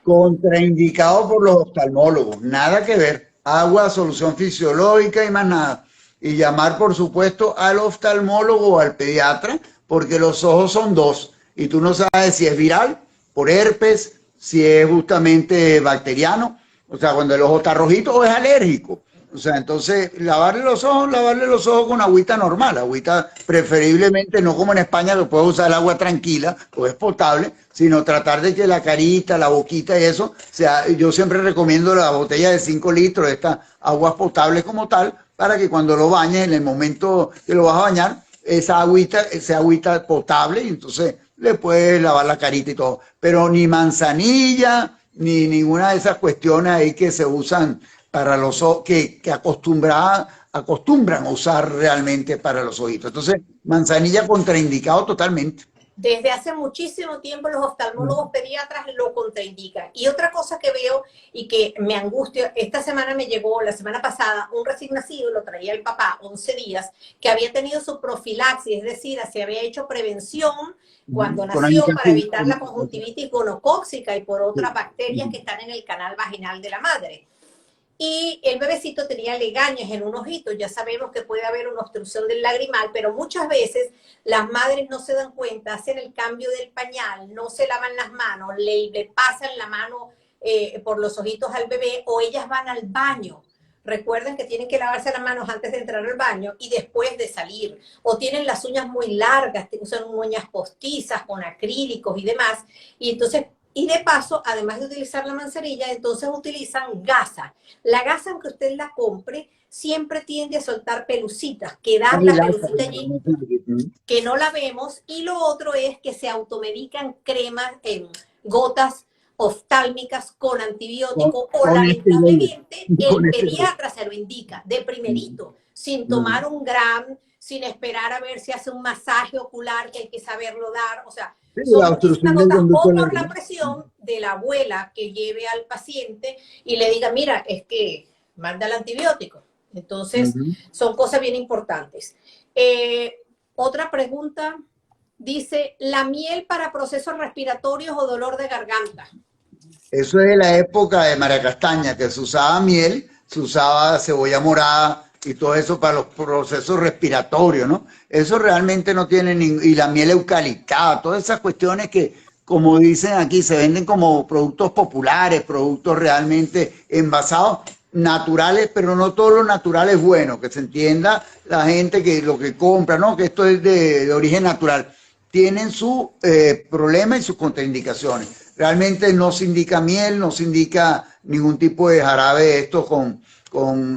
Contraindicado por los oftalmólogos, nada que ver. Agua, solución fisiológica y más nada. Y llamar, por supuesto, al oftalmólogo o al pediatra, porque los ojos son dos. Y tú no sabes si es viral, por herpes, si es justamente bacteriano, o sea, cuando el ojo está rojito o es alérgico. O sea, entonces, lavarle los ojos con agüita normal, agüita preferiblemente no como en España que puedes usar el agua tranquila, o es potable, sino tratar de que la carita, la boquita y eso, o sea, yo siempre recomiendo la botella de 5 litros, estas aguas potables como tal, para que cuando lo bañes, en el momento que lo vas a bañar, esa agüita potable, y entonces le puedes lavar la carita y todo. Pero ni manzanilla, ni ninguna de esas cuestiones ahí que se usan para los ojos, que acostumbran a usar realmente para los ojitos. Entonces, manzanilla contraindicado totalmente. Desde hace muchísimo tiempo los oftalmólogos pediatras lo contraindican. Y otra cosa que veo y que me angustia, esta semana me llegó, la semana pasada, un recién nacido, lo traía el papá, 11 días, que había tenido su profilaxis, es decir, se había hecho prevención cuando nació para evitar la conjuntivitis gonocócica y por otras bacterias que están en el canal vaginal de la madre. Y el bebecito tenía legañas en un ojito. Ya sabemos que puede haber una obstrucción del lagrimal, pero muchas veces las madres no se dan cuenta, hacen el cambio del pañal, no se lavan las manos, le pasan la mano por los ojitos al bebé o ellas van al baño. Recuerden que tienen que lavarse las manos antes de entrar al baño y después de salir. O tienen las uñas muy largas, usan uñas postizas con acrílicos y demás. Y entonces, y de paso, además de utilizar la manzanilla, entonces utilizan gasa. La gasa, aunque usted la compre, siempre tiende a soltar pelucitas, quedar la pelucita allí, que no la vemos. Y lo otro es que se automedican cremas en gotas oftálmicas con antibiótico o lamentablemente el pediatra se lo indica de primerito, sin tomar un gram, sin esperar a ver si hace un masaje ocular que hay que saberlo dar, o sea, son muchísimas gotas, o por la presión de la abuela que lleve al paciente y le diga, mira, es que manda el antibiótico. Entonces, son cosas bien importantes. Otra pregunta, dice, ¿la miel para procesos respiratorios o dolor de garganta? Eso es de la época de María Castaña, que se usaba miel, se usaba cebolla morada y todo eso para los procesos respiratorios, ¿no? Eso realmente no tiene y la miel eucaliptada, todas esas cuestiones que, como dicen aquí, se venden como productos populares, productos realmente envasados, naturales, pero no todo lo natural es bueno, que se entienda la gente que lo que compra, ¿no? Que esto es de origen natural. Tienen su problema y sus contraindicaciones. Realmente no se indica miel, no se indica ningún tipo de jarabe de esto con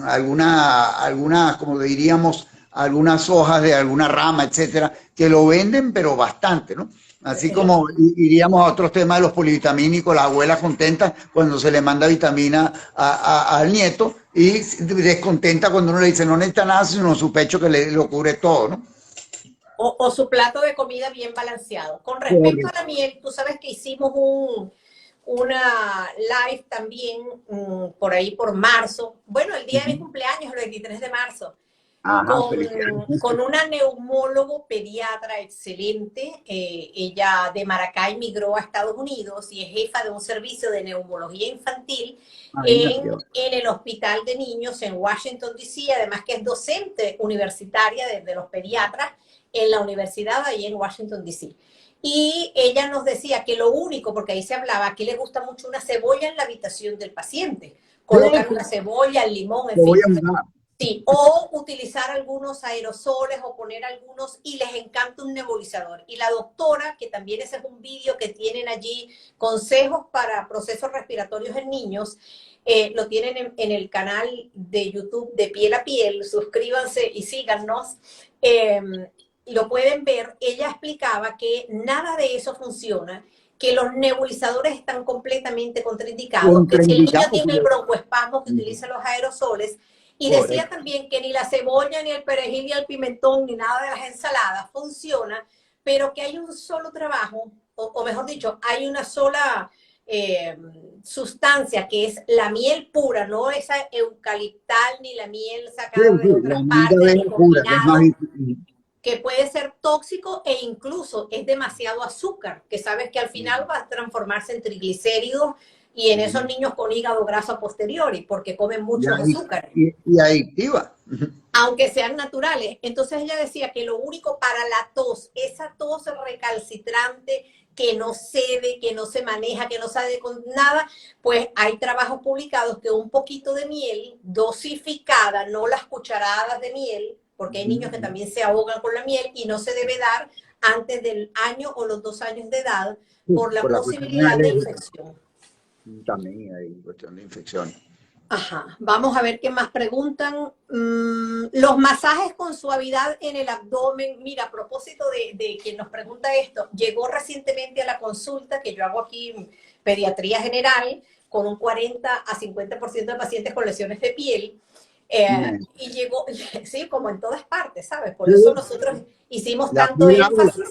algunas, como diríamos, algunas hojas de alguna rama, etcétera, que lo venden, pero bastante, ¿no? Así como iríamos a otros temas de los polivitamínicos, las abuelas contentas cuando se le manda vitamina al nieto y descontenta cuando uno le dice no necesita nada, sino su pecho que lo cubre todo, ¿no? O su plato de comida bien balanceado. Con respecto a la miel, tú sabes que hicimos una live también por ahí por marzo. Bueno, el día de mi cumpleaños, el 23 de marzo. Ajá, con, felicidades. con una neumólogo pediatra excelente. Ella de Maracay migró a Estados Unidos y es jefa de un servicio de neumología infantil Imagínate. en el Hospital de Niños en Washington, D.C., además que es docente universitaria de los pediatras en la universidad ahí en Washington, D.C. Y ella nos decía que lo único, porque ahí se hablaba, que le gusta mucho una cebolla en la habitación del paciente. Colocan una cebolla, el limón, en Te voy fin. a mandar. Sí, o utilizar algunos aerosoles o poner algunos y les encanta un nebulizador. Y la doctora, que también ese es un vídeo que tienen allí, consejos para procesos respiratorios en niños, lo tienen en el canal de YouTube de Piel a Piel, suscríbanse y síganos. Lo pueden ver, ella explicaba que nada de eso funciona, que los nebulizadores están completamente contraindicados, que si el niño Contraindicado. tiene el broncoespasmo, que utilice los aerosoles. Y decía Correcto. también que ni la cebolla, ni el perejil, ni el pimentón, ni nada de las ensaladas funciona, pero que hay un solo trabajo, o mejor dicho, hay una sola sustancia que es la miel pura, no esa eucaliptal ni la miel Sí, sacada de sí, la otras amiga partes, de ni pura, que es más combinado, que puede ser tóxico e incluso es demasiado azúcar, que sabes que al final va a transformarse en triglicéridos y en esos niños con hígado graso a posteriori, porque comen muchos azúcares, y adictiva. aunque sean naturales. Entonces ella decía que lo único para la tos, esa tos recalcitrante que no cede, que no se maneja, que no sabe con nada, pues hay trabajos publicados que un poquito de miel dosificada, no las cucharadas de miel, porque hay niños que también se ahogan con la miel y no se debe dar antes del año o los 2 años de edad por la Por la cuestión de posibilidad de alergia. infección. También hay cuestión de infección. Ajá, vamos a ver qué más preguntan. Los masajes con suavidad en el abdomen. Mira, a propósito de quien nos pregunta esto, llegó recientemente a la consulta que yo hago aquí en pediatría general con un 40 a 50% de pacientes con lesiones de piel. Y llegó, sí, como en todas partes, ¿sabes? Por eso nosotros hicimos La tanto piel habla. énfasis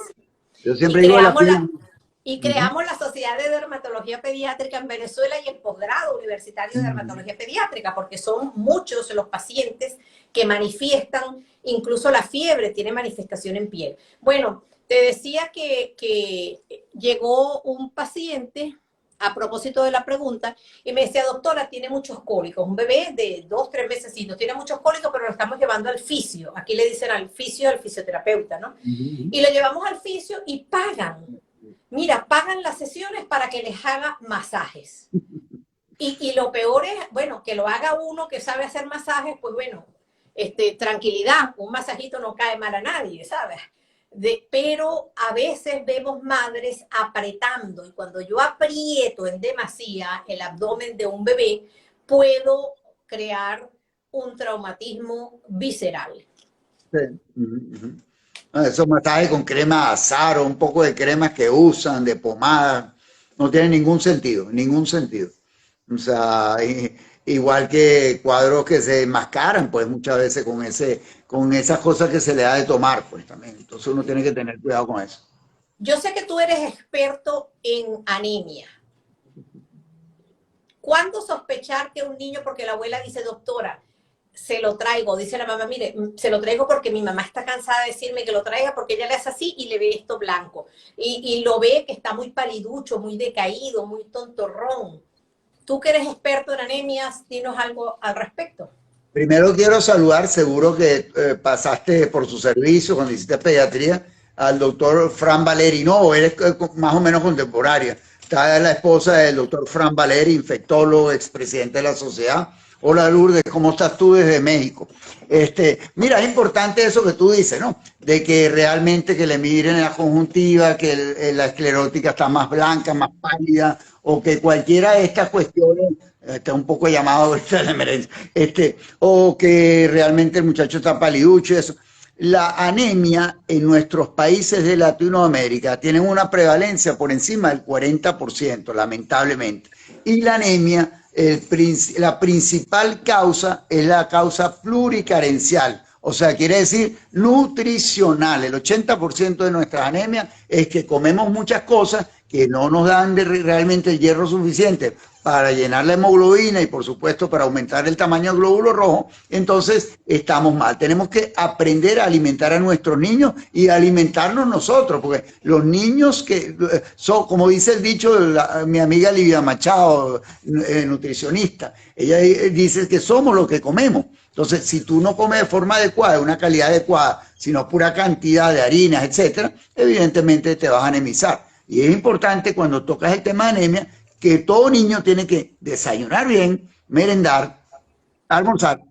Yo y siempre digo la creamos piel. y creamos la Sociedad de Dermatología Pediátrica en Venezuela y el posgrado universitario de dermatología pediátrica, porque son muchos los pacientes que manifiestan, incluso la fiebre tiene manifestación en piel. Bueno, te decía que llegó un paciente a propósito de la pregunta y me decía, doctora, tiene muchos cólicos, un bebé de 2, 3 mesecitos, tiene muchos cólicos, pero lo estamos llevando al fisio. Aquí le dicen al fisio, al fisioterapeuta, ¿no? Y lo llevamos al fisio y pagan. Mira, pagan las sesiones para que les haga masajes. Y lo peor es, bueno, que lo haga uno que sabe hacer masajes, pues bueno, tranquilidad, un masajito no cae mal a nadie, ¿sabes? Pero a veces vemos madres apretando y cuando yo aprieto en demasía el abdomen de un bebé, puedo crear un traumatismo visceral. Sí. Esos masajes con crema azar o un poco de cremas que usan, de pomada, no tienen ningún sentido, ningún sentido. O sea, igual que cuadros que se enmascaran, pues muchas veces con esas cosas que se le da de tomar, pues también. Entonces uno tiene que tener cuidado con eso. Yo sé que tú eres experto en anemia. ¿Cuándo sospechar que un niño, porque la abuela dice, doctora, se lo traigo, dice la mamá, mire, se lo traigo porque mi mamá está cansada de decirme que lo traiga porque ella le hace así y le ve esto blanco. Y lo ve que está muy paliducho, muy decaído, muy tontorrón. Tú que eres experto en anemias, dinos algo al respecto. Primero quiero saludar, seguro que pasaste por su servicio cuando hiciste pediatría, al doctor Fran Valeri. No, eres más o menos contemporánea. Está la esposa del doctor Fran Valeri, infectólogo, expresidente de la sociedad. Hola Lourdes, ¿cómo estás tú desde México? Mira, es importante eso que tú dices, ¿no? De que realmente que le miren la conjuntiva, que la esclerótica está más blanca, más pálida, o que cualquiera de estas cuestiones está un poco llamado ahorita de emergencia, o que realmente el muchacho está paliducho y eso. La anemia en nuestros países de Latinoamérica tienen una prevalencia por encima del 40%, lamentablemente. Y la anemia, la principal causa es la causa pluricarencial, o sea, quiere decir nutricional. El 80% de nuestras anemias es que comemos muchas cosas que no nos dan realmente el hierro suficiente para llenar la hemoglobina y por supuesto para aumentar el tamaño del glóbulo rojo, entonces estamos mal. Tenemos que aprender a alimentar a nuestros niños y alimentarnos nosotros, porque los niños que son, como dice el dicho de mi amiga Livia Machado, nutricionista, ella dice que somos lo que comemos. Entonces, si tú no comes de forma adecuada, de una calidad adecuada, sino pura cantidad de harinas, etcétera, evidentemente te vas a anemizar. Y es importante cuando tocas el tema de anemia que todo niño tiene que desayunar bien, merendar, almorzar,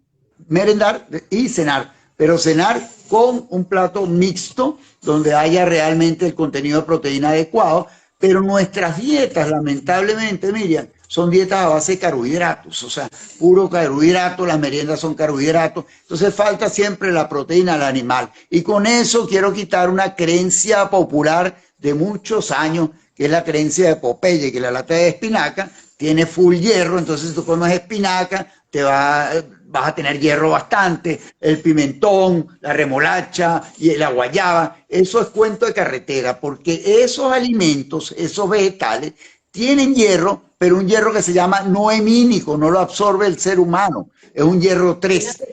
merendar y cenar, pero cenar con un plato mixto donde haya realmente el contenido de proteína adecuado, pero nuestras dietas, lamentablemente, Miriam, son dietas a base de carbohidratos, o sea, puro carbohidrato, las meriendas son carbohidratos, entonces falta siempre la proteína al animal. Y con eso quiero quitar una creencia popular de muchos años, que es la creencia de Popeye, que la lata de espinaca tiene full hierro, entonces si tú comes espinaca, vas a tener hierro bastante, el pimentón, la remolacha y la guayaba, eso es cuento de carretera, porque esos alimentos, esos vegetales, tienen hierro, pero un hierro que se llama no hemínico, no lo absorbe el ser humano, es un hierro 3.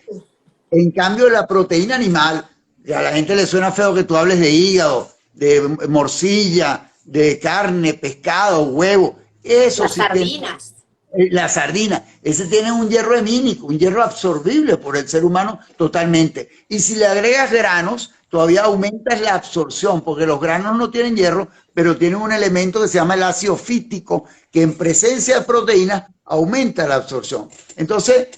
En cambio, la proteína animal, a la gente le suena feo que tú hables de hígado, de morcilla, de carne, pescado, huevo, eso las sí sardinas. La sardina, ese tiene un hierro hemínico, un hierro absorbible por el ser humano totalmente. Y si le agregas granos, todavía aumentas la absorción, porque los granos no tienen hierro, pero tienen un elemento que se llama el ácido fítico, que en presencia de proteínas aumenta la absorción. Entonces,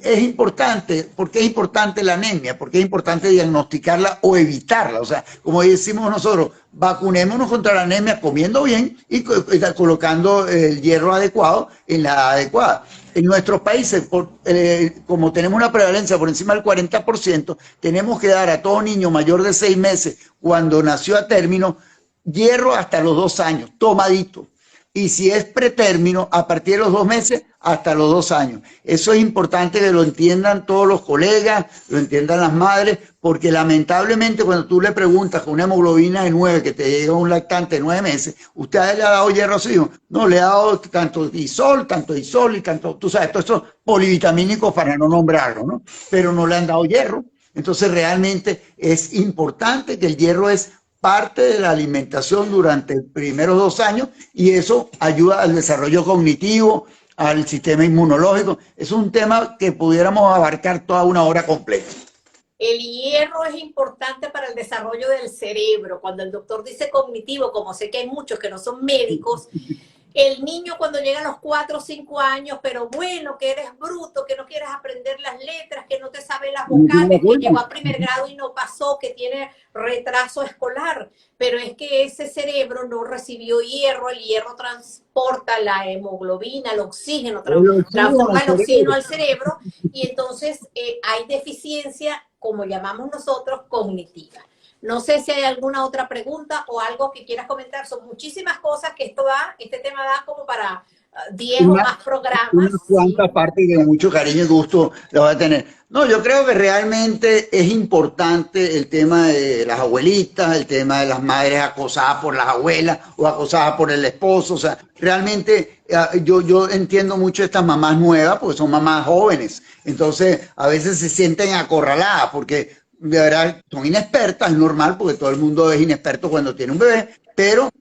es importante, ¿por qué es importante la anemia? Porque es importante diagnosticarla o evitarla. O sea, como decimos nosotros, vacunémonos contra la anemia comiendo bien y colocando el hierro adecuado en la edad adecuada. En nuestros países, como tenemos una prevalencia por encima del 40%, tenemos que dar a todo niño mayor de 6 meses, cuando nació a término, hierro hasta los 2 años, tomadito. Y si es pretérmino, a partir de los 2 meses hasta los 2 años. Eso es importante que lo entiendan todos los colegas, lo entiendan las madres, porque lamentablemente cuando tú le preguntas con una hemoglobina de 9 que te llega un lactante de 9 meses, ¿usted le ha dado hierro a su hijo? No, le ha dado tanto isol y tanto, tú sabes, todo eso polivitamínico para no nombrarlo, ¿no? Pero no le han dado hierro. Entonces realmente es importante que el hierro es parte de la alimentación durante los primeros 2 años y eso ayuda al desarrollo cognitivo, al sistema inmunológico. Es un tema que pudiéramos abarcar toda una hora completa. El hierro es importante para el desarrollo del cerebro. Cuando el doctor dice cognitivo, como sé que hay muchos que no son médicos, el niño cuando llega a los 4 o 5 años, pero bueno, que eres bruto, que no quieres aprender las letras, que no te sabe las vocales, que llegó a primer grado y no pasó, que tiene retraso escolar, pero es que ese cerebro no recibió hierro, el hierro transporta la hemoglobina, el oxígeno, transforma el oxígeno al cerebro y entonces hay deficiencia, como llamamos nosotros, cognitiva. No sé si hay alguna otra pregunta o algo que quieras comentar. Son muchísimas cosas que este tema da como para 10 o más programas. Unas cuantas partes que con mucho cariño y gusto lo va a tener. No, yo creo que realmente es importante el tema de las abuelitas, el tema de las madres acosadas por las abuelas o acosadas por el esposo. O sea, realmente yo entiendo mucho estas mamás nuevas porque son mamás jóvenes. Entonces, a veces se sienten acorraladas porque de verdad son inexpertas, es normal porque todo el mundo es inexperto cuando tiene un bebé, pero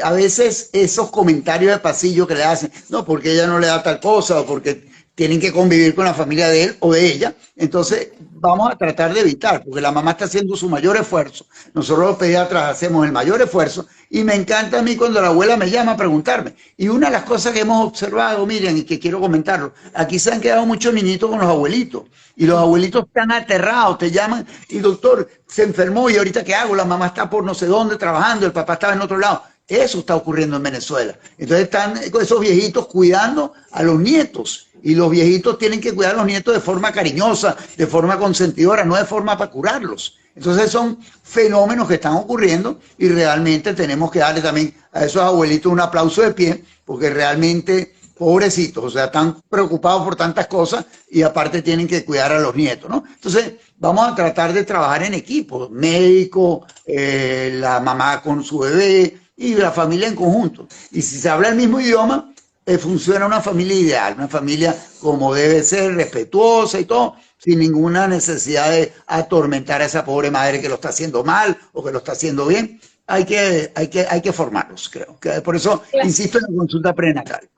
a veces esos comentarios de pasillo que le hacen, no, porque ella no le da tal cosa o porque tienen que convivir con la familia de él o de ella, entonces vamos a tratar de evitar, porque la mamá está haciendo su mayor esfuerzo, nosotros los pediatras hacemos el mayor esfuerzo y me encanta a mí cuando la abuela me llama a preguntarme. Y una de las cosas que hemos observado, Miriam, y que quiero comentarlo, aquí se han quedado muchos niñitos con los abuelitos y los abuelitos están aterrados, te llaman y doctor, se enfermó y ahorita ¿qué hago? La mamá está por no sé dónde trabajando, el papá estaba en otro lado. Eso está ocurriendo en Venezuela. Entonces están esos viejitos cuidando a los nietos y los viejitos tienen que cuidar a los nietos de forma cariñosa, de forma consentidora, no de forma para curarlos. Entonces son fenómenos que están ocurriendo y realmente tenemos que darle también a esos abuelitos un aplauso de pie porque realmente, pobrecitos, o sea, están preocupados por tantas cosas y aparte tienen que cuidar a los nietos, ¿no? Entonces vamos a tratar de trabajar en equipo, médico, la mamá con su bebé, y la familia en conjunto. Y si se habla el mismo idioma, funciona una familia ideal, una familia como debe ser, respetuosa y todo, sin ninguna necesidad de atormentar a esa pobre madre que lo está haciendo mal o que lo está haciendo bien. Hay que formarlos, creo. Por eso insisto en la consulta prenatal.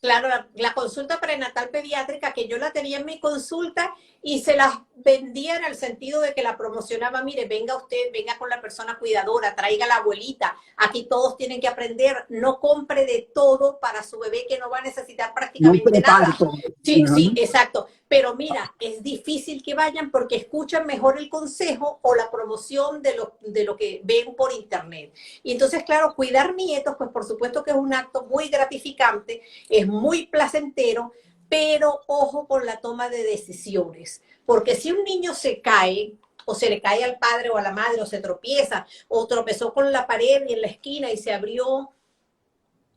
Claro, la consulta prenatal pediátrica, que yo la tenía en mi consulta y se las vendía en el sentido de que la promocionaba, mire, venga usted, venga con la persona cuidadora, traiga a la abuelita, aquí todos tienen que aprender, no compre de todo para su bebé que no va a necesitar prácticamente nada. Sí, sí, exacto. Pero mira, es difícil que vayan porque escuchan mejor el consejo o la promoción de lo que ven por internet. Y entonces, claro, cuidar nietos, pues por supuesto que es un acto muy gratificante, es muy placentero, pero ojo con la toma de decisiones, porque si un niño se cae, o se le cae al padre o a la madre, o se tropieza, o tropezó con la pared y en la esquina y se abrió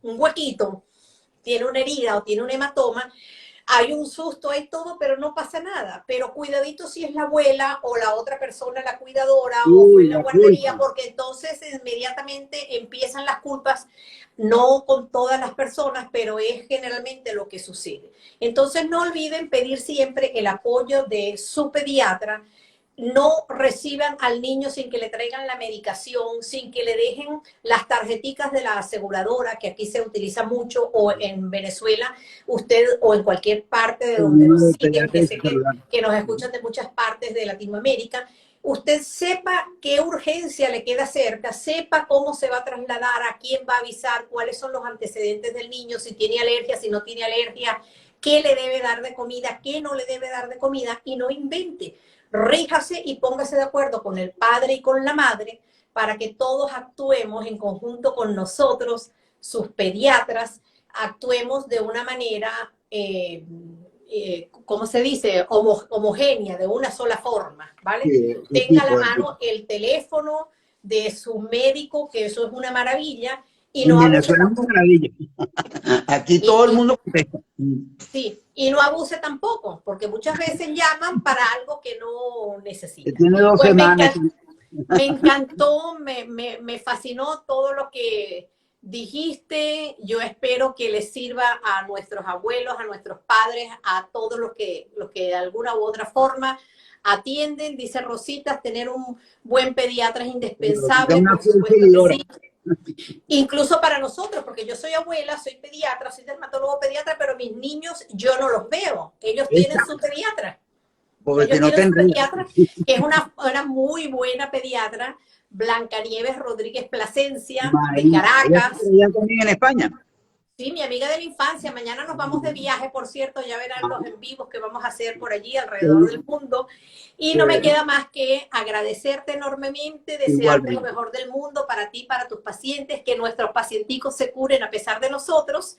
un huequito, tiene una herida o tiene un hematoma, hay un susto, hay todo, pero no pasa nada. Pero cuidadito si es la abuela o la otra persona, la cuidadora, o fue en la guardería, porque entonces inmediatamente empiezan las culpas, no con todas las personas, pero es generalmente lo que sucede. Entonces no olviden pedir siempre el apoyo de su pediatra. No reciban al niño sin que le traigan la medicación, sin que le dejen las tarjeticas de la aseguradora, que aquí se utiliza mucho, o en Venezuela, usted, o en cualquier parte de donde nos siguen, que sé que nos escuchan de muchas partes de Latinoamérica, usted sepa qué urgencia le queda cerca, sepa cómo se va a trasladar, a quién va a avisar, cuáles son los antecedentes del niño, si tiene alergia, si no tiene alergia, qué le debe dar de comida, qué no le debe dar de comida, y no invente. Ríjase y póngase de acuerdo con el padre y con la madre para que todos actuemos en conjunto con nosotros, sus pediatras, actuemos de una manera, ¿cómo se dice? Homogénea, de una sola forma, ¿vale? Sí, tenga a la mano el teléfono de su médico, que eso es una maravilla, y no abuse tampoco. Aquí todo el mundo contesta. Sí, y no abuse tampoco, porque muchas veces llaman para algo que no necesitan. Tiene 2 semanas. Me encantó, me fascinó todo lo que dijiste. Yo espero que les sirva a nuestros abuelos, a nuestros padres, a todos los que de alguna u otra forma atienden. Dice Rositas, tener un buen pediatra es indispensable, por supuesto que sí. Incluso para nosotros, porque yo soy abuela, soy pediatra, soy dermatólogo pediatra, pero mis niños yo no los veo. Ellos tienen su pediatra. Porque ellos tienen su pediatra, que es una muy buena pediatra, Blancanieves Rodríguez Plasencia, de Caracas. ¿Ella también en España? Sí, mi amiga de la infancia. Mañana nos vamos de viaje, por cierto, ya verán los en vivos que vamos a hacer por allí alrededor del mundo. Y no me queda más que agradecerte enormemente, desearte lo mejor del mundo para ti, para tus pacientes, que nuestros pacienticos se curen a pesar de nosotros.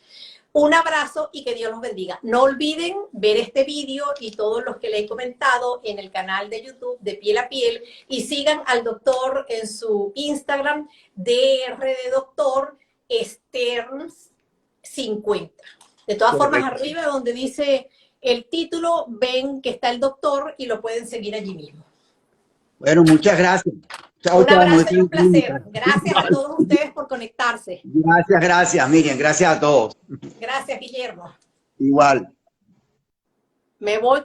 Un abrazo y que Dios los bendiga. No olviden ver este vídeo y todos los que le he comentado en el canal de YouTube de Piel a Piel, y sigan al doctor en su Instagram, DRDoctor Stearns 50. De todas formas, arriba donde dice el título, ven que está el doctor y lo pueden seguir allí mismo. Bueno, muchas gracias. Chao, un abrazo y un placer. Gracias a todos ustedes por conectarse. Gracias, Miriam. Gracias a todos. Gracias, Guillermo. Igual. Me voy.